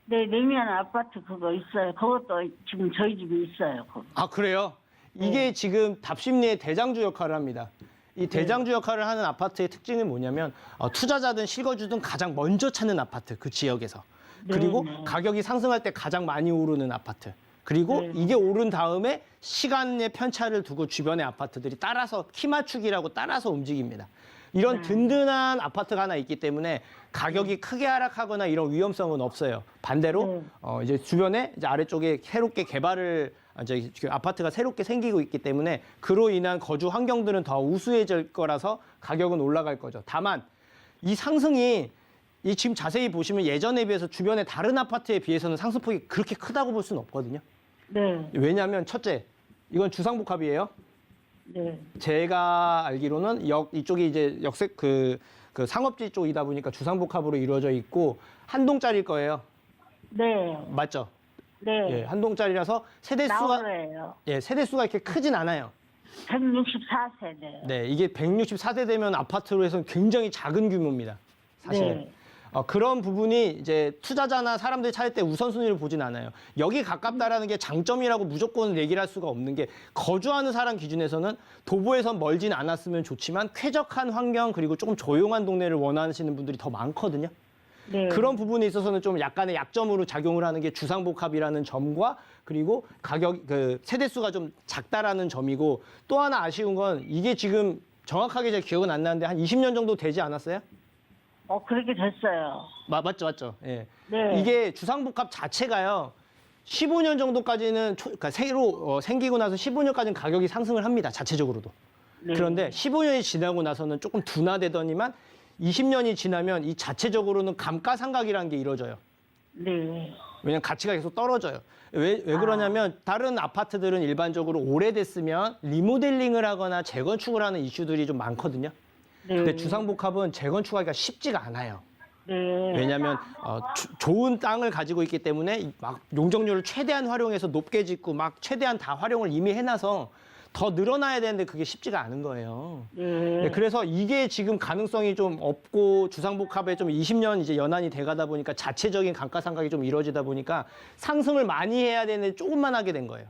네, 레미안 아파트 그거 있어요. 그것도 지금 저희 집에 있어요. 그거. 아, 그래요? 이게 지금 답심리의 대장주 역할을 합니다. 이 대장주 역할을 하는 아파트의 특징은 뭐냐면 투자자든 실거주든 가장 먼저 찾는 아파트, 그 지역에서. 그리고 네. 가격이 상승할 때 가장 많이 오르는 아파트. 그리고 네. 이게 오른 다음에 시간의 편차를 두고 주변의 아파트들이 따라서 키 맞추기라고 따라서 움직입니다. 이런 든든한 아파트가 하나 있기 때문에 가격이 크게 하락하거나 이런 위험성은 없어요. 반대로 이제 주변에 이제 아래쪽에 새롭게 개발을 이제 아파트가 새롭게 생기고 있기 때문에 그로 인한 거주 환경들은 더 우수해질 거라서 가격은 올라갈 거죠. 다만 이 상승이 이 지금 자세히 보시면 예전에 비해서 주변의 다른 아파트에 비해서는 상승폭이 그렇게 크다고 볼 수는 없거든요. 네. 왜냐하면 첫째, 이건 주상복합이에요. 네. 제가 알기로는 이쪽이 이제 역색 그 상업지 쪽이다 보니까 주상복합으로 이루어져 있고 한 동짜리일 거예요. 네. 맞죠? 네. 예, 한 동짜리라서 세대수가 나홀로예요. 예, 세대수가 이렇게 크진 않아요. 164세대. 네, 이게 164세대면 아파트로 해서는 굉장히 작은 규모입니다. 사실은. 네. 그런 부분이 이제 투자자나 사람들이 찾을 때 우선순위를 보진 않아요. 여기 가깝다라는 게 장점이라고 무조건 얘기를 할 수가 없는 게 거주하는 사람 기준에서는 도보에선 멀진 않았으면 좋지만 쾌적한 환경 그리고 조금 조용한 동네를 원하시는 분들이 더 많거든요. 네. 그런 부분에 있어서는 좀 약간의 약점으로 작용을 하는 게 주상복합이라는 점과 그리고 가격 그 세대수가 좀 작다라는 점이고 또 하나 아쉬운 건 이게 지금 정확하게 제 기억은 안 나는데 한 20년 정도 되지 않았어요? 그렇게 됐어요. 맞죠. 예. 네. 이게 주상복합 자체가요. 15년 정도까지는 그러니까 새로 생기고 나서 15년까지는 가격이 상승을 합니다. 자체적으로도. 네. 그런데 15년이 지나고 나서는 조금 둔화되더니만 20년이 지나면 이 자체적으로는 감가상각이라는 게 이루어져요. 네. 왜냐면 가치가 계속 떨어져요. 왜 그러냐면 다른 아파트들은 일반적으로 오래됐으면 리모델링을 하거나 재건축을 하는 이슈들이 좀 많거든요. 네. 근데 주상복합은 재건축하기가 쉽지가 않아요. 네. 왜냐하면 좋은 땅을 가지고 있기 때문에 막 용적률을 최대한 활용해서 높게 짓고 막 최대한 다 활용을 이미 해놔서 더 늘어나야 되는데 그게 쉽지가 않은 거예요. 네, 그래서 이게 지금 가능성이 좀 없고 주상복합에 좀 20년 이제 연한이 돼가다 보니까 자체적인 감가상각이 좀 이루어지다 보니까 상승을 많이 해야 되는데 조금만 하게 된 거예요.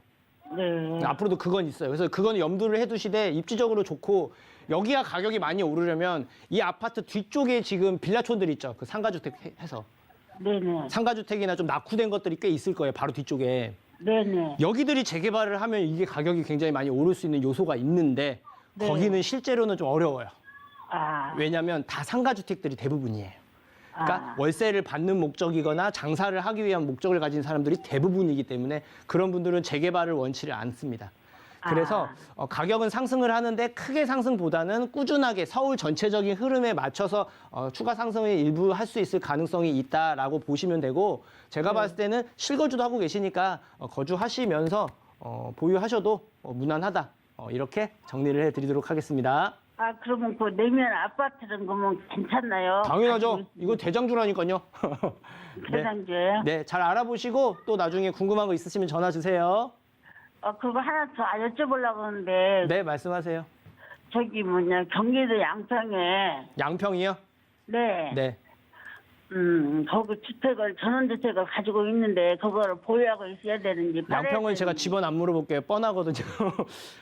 네. 앞으로도 그건 있어요. 그래서 그건 염두를 해두시되 입지적으로 좋고 여기가 가격이 많이 오르려면 이 아파트 뒤쪽에 지금 빌라촌들 있죠. 그 상가주택 해서. 네네. 상가주택이나 좀 낙후된 것들이 꽤 있을 거예요. 바로 뒤쪽에. 네네. 여기들이 재개발을 하면 이게 가격이 굉장히 많이 오를 수 있는 요소가 있는데 네. 거기는 실제로는 좀 어려워요. 아. 왜냐하면 다 상가주택들이 대부분이에요. 그러니까 아. 월세를 받는 목적이거나 장사를 하기 위한 목적을 가진 사람들이 대부분이기 때문에 그런 분들은 재개발을 원치를 않습니다. 그래서 가격은 상승을 하는데 크게 상승보다는 꾸준하게 서울 전체적인 흐름에 맞춰서 추가 상승을 일부 할 수 있을 가능성이 있다라고 보시면 되고 제가 봤을 때는 실거주도 하고 계시니까 거주하시면서 보유하셔도 무난하다. 이렇게 정리를 해드리도록 하겠습니다. 그러면 그 내면 아파트는 그러면 괜찮나요? 당연하죠. 이거 대장주라니까요. 대장주예요? 네, 잘 알아보시고 또 나중에 궁금한 거 있으시면 전화 주세요. 그거 하나 더 여쭤보려고 하는데 네, 말씀하세요. 저기 경기도 양평에 양평이요? 네. 네. 거기 전원주택을 가지고 있는데 그거를 보유하고 있어야 되는지 양평은 제가 집원 안 물어볼게요. 뻔하거든요.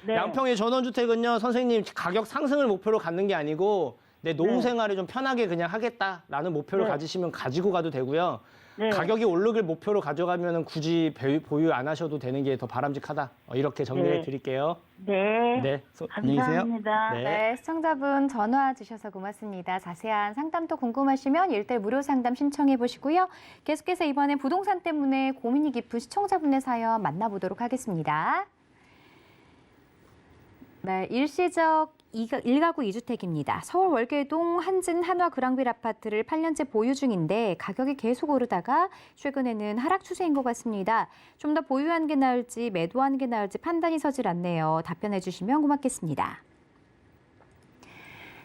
네. 양평의 전원주택은요, 선생님 가격 상승을 목표로 갖는 게 아니고 내 노후 네. 생활을 좀 편하게 그냥 하겠다라는 목표를 네. 가지시면 가지고 가도 되고요. 네. 가격이 오르길 목표로 가져가면 굳이 보유 안 하셔도 되는 게 더 바람직하다. 이렇게 정리해 네. 드릴게요. 네. 네, 안녕히 계세요. 감사합니다. 네. 네, 시청자분 전화 주셔서 고맙습니다. 자세한 상담도 궁금하시면 1대1 무료 상담 신청해 보시고요. 계속해서 이번에 부동산 때문에 고민이 깊은 시청자분의 사연 만나보도록 하겠습니다. 네, 일시적 1가구 2주택입니다. 서울 월계동 한진 한화 그랑빌 아파트를 8년째 보유 중인데 가격이 계속 오르다가 최근에는 하락 추세인 것 같습니다. 좀 더 보유한 게 나을지 매도한 게 나을지 판단이 서질 않네요. 답변해 주시면 고맙겠습니다.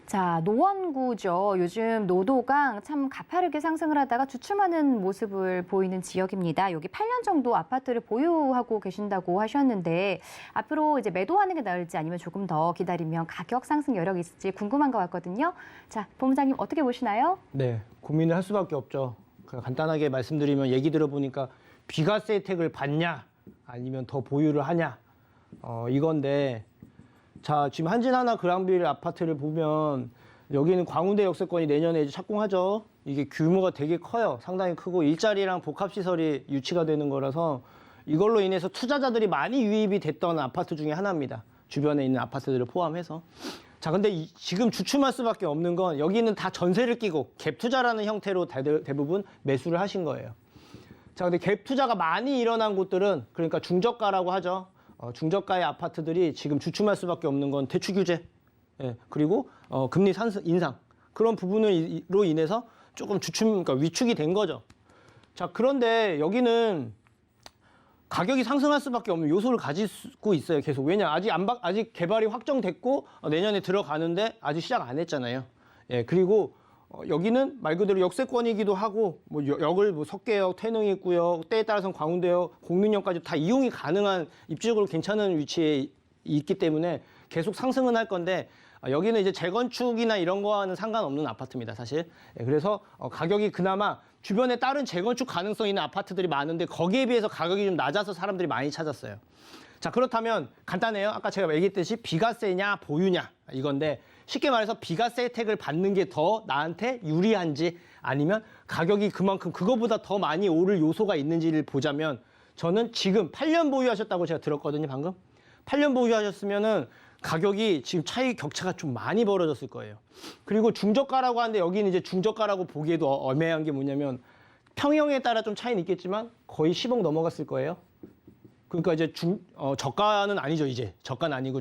자, 노원구죠. 요즘 노도강 참 가파르게 상승을 하다가 주춤하는 모습을 보이는 지역입니다. 여기 8년 정도 아파트를 보유하고 계신다고 하셨는데 앞으로 이제 매도하는 게 나을지 아니면 조금 더 기다리면 가격 상승 여력이 있을지 궁금한 것 같거든요. 자, 본부장님 어떻게 보시나요? 네, 고민을 할 수밖에 없죠. 그냥 간단하게 말씀드리면 얘기 들어보니까 비과세 혜택을 받냐 아니면 더 보유를 하냐 이건데 자, 지금 한진 하나 그랑빌 아파트를 보면 여기는 광운대 역세권이 내년에 이제 착공하죠. 이게 규모가 되게 커요. 상당히 크고 일자리랑 복합시설이 유치가 되는 거라서 이걸로 인해서 투자자들이 많이 유입이 됐던 아파트 중에 하나입니다. 주변에 있는 아파트들을 포함해서. 자, 근데 지금 주춤할 수밖에 없는 건 여기는 다 전세를 끼고 갭 투자라는 형태로 대부분 매수를 하신 거예요. 자, 근데 갭 투자가 많이 일어난 곳들은 그러니까 중저가라고 하죠. 중저가의 아파트들이 지금 주춤할 수밖에 없는 건 대출 규제, 예, 그리고 금리 인상 그런 부분으로 인해서 조금 그러니까 위축이 된 거죠. 자, 그런데 여기는 가격이 상승할 수밖에 없는 요소를 가지고 있어요. 계속. 왜냐? 아직 개발이 확정됐고 내년에 들어가는데 아직 시작 안 했잖아요. 예, 그리고 여기는 말 그대로 역세권이기도 하고 뭐 역을 뭐 석계역, 태릉입구역, 때에 따라서는 광운대역, 공민역까지 다 이용이 가능한 입지적으로 괜찮은 위치에 있기 때문에 계속 상승은 할 건데 여기는 이제 재건축이나 이런 거와는 상관없는 아파트입니다, 사실. 예, 그래서 가격이 그나마 주변에 다른 재건축 가능성 있는 아파트들이 많은데 거기에 비해서 가격이 좀 낮아서 사람들이 많이 찾았어요. 자, 그렇다면 간단해요. 아까 제가 얘기했듯이 비과세냐 보유냐 이건데 쉽게 말해서 비과세 혜택을 받는 게 더 나한테 유리한지 아니면 가격이 그만큼 그거보다 더 많이 오를 요소가 있는지를 보자면 저는 지금 8년 보유하셨다고 제가 들었거든요, 방금. 8년 보유하셨으면은 가격이 지금 격차가 좀 많이 벌어졌을 거예요. 그리고 중저가라고 하는데 여기는 이제 중저가라고 보기에도 애매한 게 뭐냐면 평형에 따라 좀 차이는 있겠지만 거의 10억 넘어갔을 거예요. 그러니까 이제 저가는 아니죠, 이제. 저가는 아니고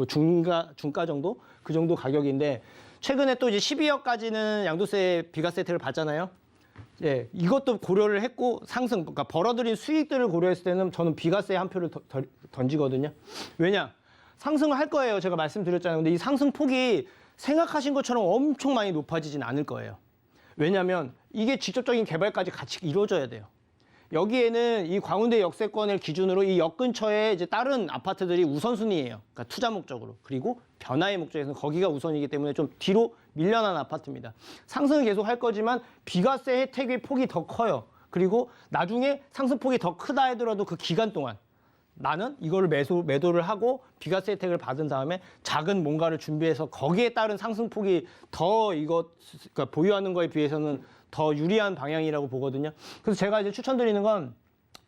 중가 정도? 그 정도 가격인데 최근에 또 이제 12억까지는 양도세 비과세 혜택을 받잖아요. 예, 이것도 고려를 했고 그러니까 벌어들인 수익들을 고려했을 때는 저는 비과세에 한 표를 던지거든요. 왜냐? 상승을 할 거예요. 제가 말씀드렸잖아요. 근데 이 상승 폭이 생각하신 것처럼 엄청 많이 높아지진 않을 거예요. 왜냐하면 이게 직접적인 개발까지 같이 이루어져야 돼요. 여기에는 이 광운대 역세권을 기준으로 이 역 근처에 이제 다른 아파트들이 우선순위예요. 그러니까 투자 목적으로. 그리고 변화의 목적에서는 거기가 우선이기 때문에 좀 뒤로 밀려난 아파트입니다. 상승은 계속 할 거지만 비과세 혜택의 폭이 더 커요. 그리고 나중에 상승폭이 더 크다 하더라도 그 기간 동안 나는 이거를 매도를 하고 비과세 혜택을 받은 다음에 작은 뭔가를 준비해서 거기에 따른 상승폭이 더 그러니까 보유하는 거에 비해서는 더 유리한 방향이라고 보거든요. 그래서 제가 이제 추천드리는 건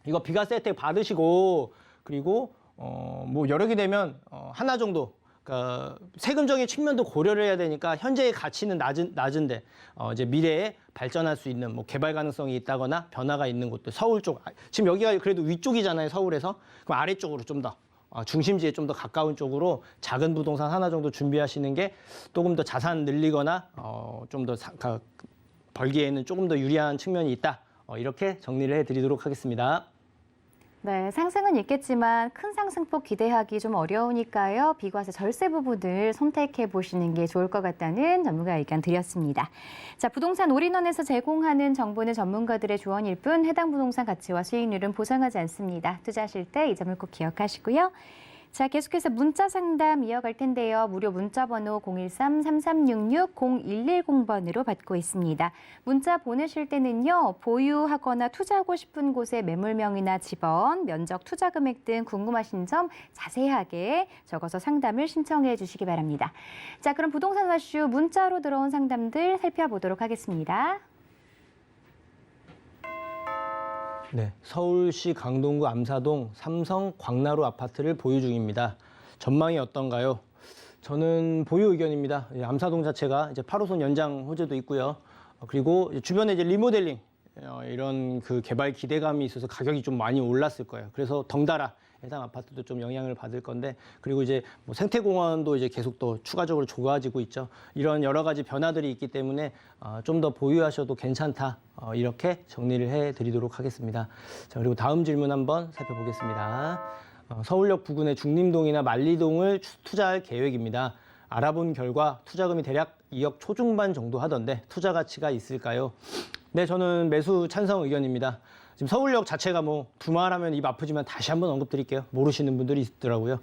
이거 비과세 혜택 받으시고 그리고 뭐 여력이 되면 하나 정도 그러니까 세금적인 측면도 고려를 해야 되니까 현재의 가치는 낮은데 이제 미래에 발전할 수 있는 뭐 개발 가능성이 있다거나 변화가 있는 곳들 서울 쪽 지금 여기가 그래도 위쪽이잖아요, 서울에서. 그럼 아래쪽으로 좀 더 중심지에 좀 더 가까운 쪽으로 작은 부동산 하나 정도 준비하시는 게 조금 더 자산 늘리거나 좀 더 벌기에는 조금 더 유리한 측면이 있다. 이렇게 정리를 해드리도록 하겠습니다. 네, 상승은 있겠지만 큰 상승폭 기대하기 좀 어려우니까요. 비과세 절세 부분을 선택해 보시는 게 좋을 것 같다는 전문가 의견 드렸습니다. 자, 부동산 올인원에서 제공하는 정보는 전문가들의 조언일 뿐 해당 부동산 가치와 수익률은 보장하지 않습니다. 투자하실 때 이 점을 꼭 기억하시고요. 자, 계속해서 문자 상담 이어갈 텐데요. 무료 문자 번호 013-3366-0110번으로 받고 있습니다. 문자 보내실 때는요. 보유하거나 투자하고 싶은 곳의 매물명이나 집원, 면적, 투자 금액 등 궁금하신 점 자세하게 적어서 상담을 신청해 주시기 바랍니다. 자, 그럼 부동산 와슈 문자로 들어온 상담들 살펴보도록 하겠습니다. 네, 서울시 강동구 암사동 삼성 광나루 아파트를 보유 중입니다. 전망이 어떤가요? 저는 보유 의견입니다. 암사동 자체가 이제 8호선 연장 호재도 있고요. 그리고 주변에 이제 리모델링 이런 그 개발 기대감이 있어서 가격이 좀 많이 올랐을 거예요. 그래서 덩달아 해당 아파트도 좀 영향을 받을 건데, 그리고 이제 뭐 생태공원도 이제 계속 또 추가적으로 좋아지고 있죠. 이런 여러 가지 변화들이 있기 때문에 좀 더 보유하셔도 괜찮다. 이렇게 정리를 해드리도록 하겠습니다. 자, 그리고 다음 질문 한번 살펴보겠습니다. 서울역 부근의 중림동이나 만리동을 투자할 계획입니다. 알아본 결과 투자금이 대략 2억 초중반 정도 하던데 투자 가치가 있을까요? 네, 저는 매수 찬성 의견입니다. 지금 서울역 자체가 뭐 두말하면 입 아프지만 다시 한번 언급드릴게요. 모르시는 분들이 있더라고요.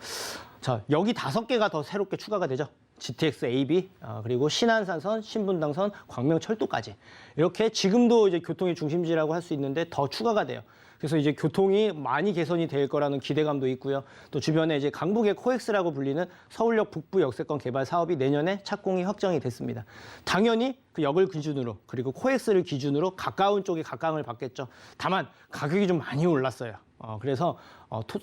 자, 여기 5개가 더 새롭게 추가가 되죠. GTX AB, 그리고 신안산선, 신분당선, 광명철도까지. 이렇게 지금도 이제 교통의 중심지라고 할 수 있는데 더 추가가 돼요. 그래서 이제 교통이 많이 개선이 될 거라는 기대감도 있고요. 또 주변에 이제 강북의 코엑스라고 불리는 서울역 북부 역세권 개발 사업이 내년에 착공이 확정이 됐습니다. 당연히 그 역을 기준으로 그리고 코엑스를 기준으로 가까운 쪽에 각광을 받겠죠. 다만 가격이 좀 많이 올랐어요. 그래서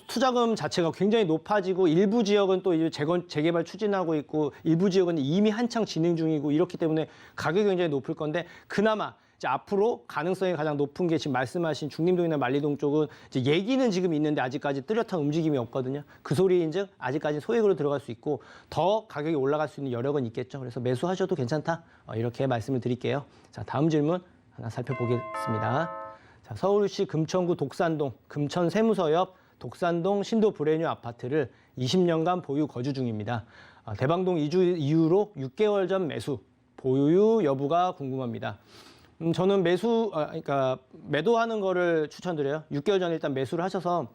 투자금 자체가 굉장히 높아지고 일부 지역은 또 이제 재개발 추진하고 있고 일부 지역은 이미 한창 진행 중이고 이렇기 때문에 가격이 굉장히 높을 건데 그나마 이제 앞으로 가능성이 가장 높은 게 지금 말씀하신 중림동이나 만리동 쪽은 이제 얘기는 지금 있는데 아직까지 뚜렷한 움직임이 없거든요. 그 소리인즉 아직까지 소액으로 들어갈 수 있고 더 가격이 올라갈 수 있는 여력은 있겠죠. 그래서 매수하셔도 괜찮다. 이렇게 말씀을 드릴게요. 자, 다음 질문 하나 살펴보겠습니다. 자, 서울시 금천구 독산동 금천세무서 옆 독산동 신도 브레뉴 아파트를 20년간 보유 거주 중입니다. 대방동 이주 이후로 6개월 전 매수, 보유 여부가 궁금합니다. 저는 그러니까 매도하는 거를 추천드려요. 6개월 전에 일단 매수를 하셔서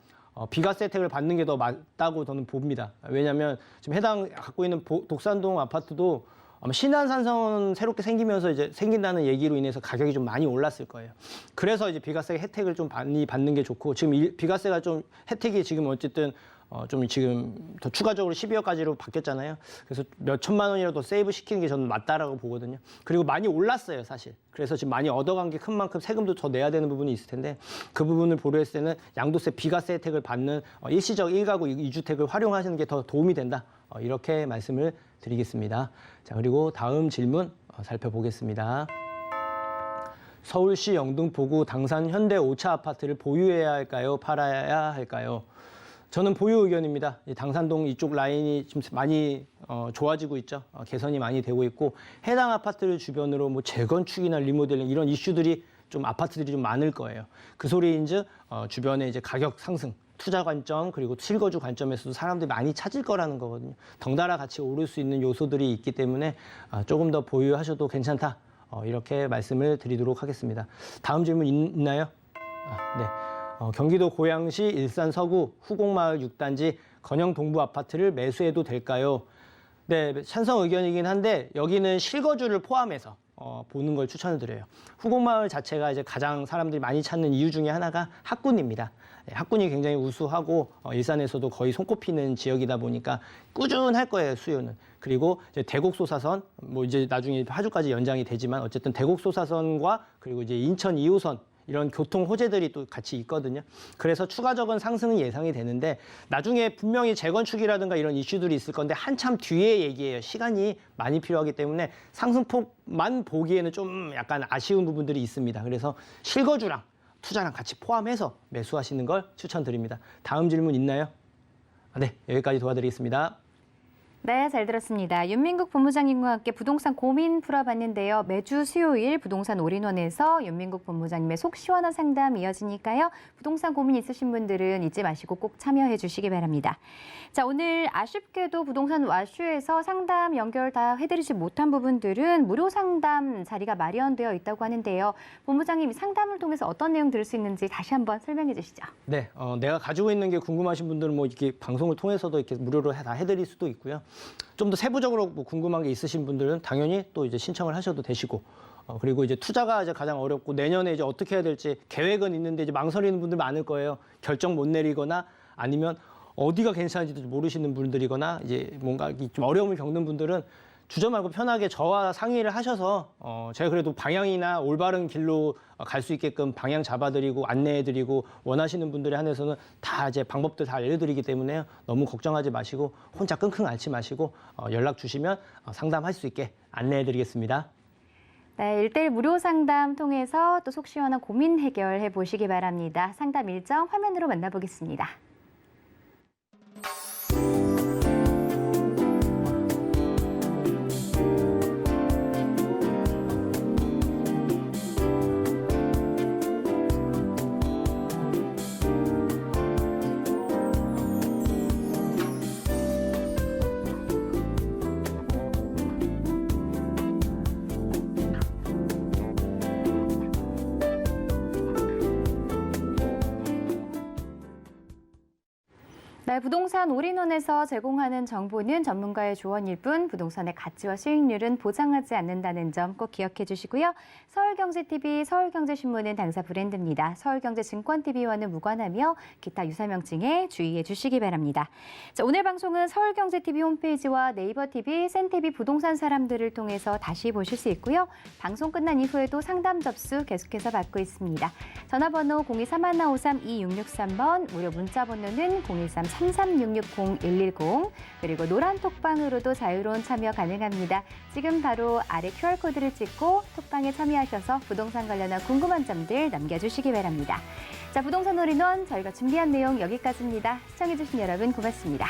비과세 혜택을 받는 게 더 맞다고 저는 봅니다. 왜냐하면 지금 해당 갖고 있는 독산동 아파트도 아마 신안산성 새롭게 생기면서 이제 생긴다는 얘기로 인해서 가격이 좀 많이 올랐을 거예요. 그래서 이제 비과세 혜택을 좀 많이 받는 게 좋고 지금 비과세가 좀 혜택이 지금 어쨌든 좀 지금 더 추가적으로 12억까지로 바뀌었잖아요. 그래서 몇 천만 원이라도 세이브 시키는 게 저는 맞다라고 보거든요. 그리고 많이 올랐어요, 사실. 그래서 지금 많이 얻어간 게 큰 만큼 세금도 더 내야 되는 부분이 있을 텐데 그 부분을 고려했을 때는 양도세 비과세 혜택을 받는 일시적 1가구 2주택을 활용하시는 게 더 도움이 된다. 이렇게 말씀을 드리겠습니다. 자, 그리고 다음 질문 살펴보겠습니다. 서울시 영등포구 당산 현대 5차 아파트를 보유해야 할까요? 팔아야 할까요? 저는 보유 의견입니다. 당산동 이쪽 라인이 좀 많이 좋아지고 있죠. 개선이 많이 되고 있고 해당 아파트를 주변으로 뭐 재건축이나 리모델링 이런 이슈들이 좀 아파트들이 좀 많을 거예요. 그 소리인즉 주변에 이제 가격 상승, 투자 관점 그리고 실거주 관점에서도 사람들이 많이 찾을 거라는 거거든요. 덩달아 같이 오를 수 있는 요소들이 있기 때문에 조금 더 보유하셔도 괜찮다. 이렇게 말씀을 드리도록 하겠습니다. 다음 질문 있나요? 네. 경기도 고양시 일산 서구 후곡마을 6단지 건영 동부 아파트를 매수해도 될까요? 네, 찬성 의견이긴 한데 여기는 실거주를 포함해서 보는 걸 추천을 드려요. 후곡마을 자체가 이제 가장 사람들이 많이 찾는 이유 중에 하나가 학군입니다. 학군이 굉장히 우수하고 일산에서도 거의 손꼽히는 지역이다 보니까 꾸준할 거예요, 수요는. 그리고 이제 대곡소사선, 뭐 이제 나중에 파주까지 연장이 되지만 어쨌든 대곡소사선과 그리고 이제 인천 2호선 이런 교통 호재들이 또 같이 있거든요. 그래서 추가적인 상승은 예상이 되는데 나중에 분명히 재건축이라든가 이런 이슈들이 있을 건데 한참 뒤에 얘기예요. 시간이 많이 필요하기 때문에 상승폭만 보기에는 좀 약간 아쉬운 부분들이 있습니다. 그래서 실거주랑 투자랑 같이 포함해서 매수하시는 걸 추천드립니다. 다음 질문 있나요? 네, 여기까지 도와드리겠습니다. 네, 잘 들었습니다. 윤민국 본부장님과 함께 부동산 고민 풀어봤는데요. 매주 수요일 부동산 올인원에서 윤민국 본부장님의 속 시원한 상담 이어지니까요. 부동산 고민 있으신 분들은 잊지 마시고 꼭 참여해 주시기 바랍니다. 자, 오늘 아쉽게도 부동산 와슈에서 상담 연결 다 해드리지 못한 부분들은 무료 상담 자리가 마련되어 있다고 하는데요. 본부장님 상담을 통해서 어떤 내용 들을 수 있는지 다시 한번 설명해 주시죠. 네, 내가 가지고 있는 게 궁금하신 분들은 뭐 이렇게 방송을 통해서도 이렇게 무료로 다 해드릴 수도 있고요. 좀 더 세부적으로 뭐 궁금한 게 있으신 분들은 당연히 또 이제 신청을 하셔도 되시고, 그리고 이제 투자가 이제 가장 어렵고 내년에 이제 어떻게 해야 될지 계획은 있는데 이제 망설이는 분들 많을 거예요. 결정 못 내리거나 아니면 어디가 괜찮은지도 모르시는 분들이거나 이제 뭔가 좀 어려움을 겪는 분들은 주저 말고 편하게 저와 상의를 하셔서 제가 그래도 방향이나 올바른 길로 갈 수 있게끔 방향 잡아드리고 안내해드리고 원하시는 분들에 한해서는 다 이제 방법들 다 알려드리기 때문에요. 너무 걱정하지 마시고 혼자 끙끙 앓지 마시고 연락 주시면 상담할 수 있게 안내해드리겠습니다. 네, 1대1 무료 상담 통해서 또 속 시원한 고민 해결해 보시기 바랍니다. 상담 일정 화면으로 만나보겠습니다. 네, 부동산 올인원에서 제공하는 정보는 전문가의 조언일 뿐 부동산의 가치와 수익률은 보장하지 않는다는 점 꼭 기억해 주시고요. 서울경제TV, 서울경제신문은 당사 브랜드입니다. 서울경제증권TV와는 무관하며 기타 유사 명칭에 주의해 주시기 바랍니다. 자, 오늘 방송은 서울경제TV 홈페이지와 네이버TV, 센TV 부동산 사람들을 통해서 다시 보실 수 있고요. 방송 끝난 이후에도 상담 접수 계속해서 받고 있습니다. 전화번호 023-5153-2663번, 무료 문자 번호는 013-3366-0110, 그리고 노란 톡방으로도 자유로운 참여 가능합니다. 지금 바로 아래 QR코드를 찍고 톡방에 참여하셔서 부동산 관련한 궁금한 점들 남겨주시기 바랍니다. 자, 부동산 올인원 저희가 준비한 내용 여기까지입니다. 시청해주신 여러분 고맙습니다.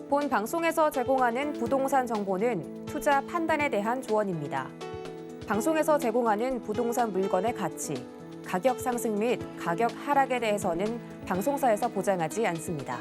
본 방송에서 제공하는 부동산 정보는 투자 판단에 대한 조언입니다. 방송에서 제공하는 부동산 물건의 가치, 가격 상승 및 가격 하락에 대해서는 방송사에서 보장하지 않습니다.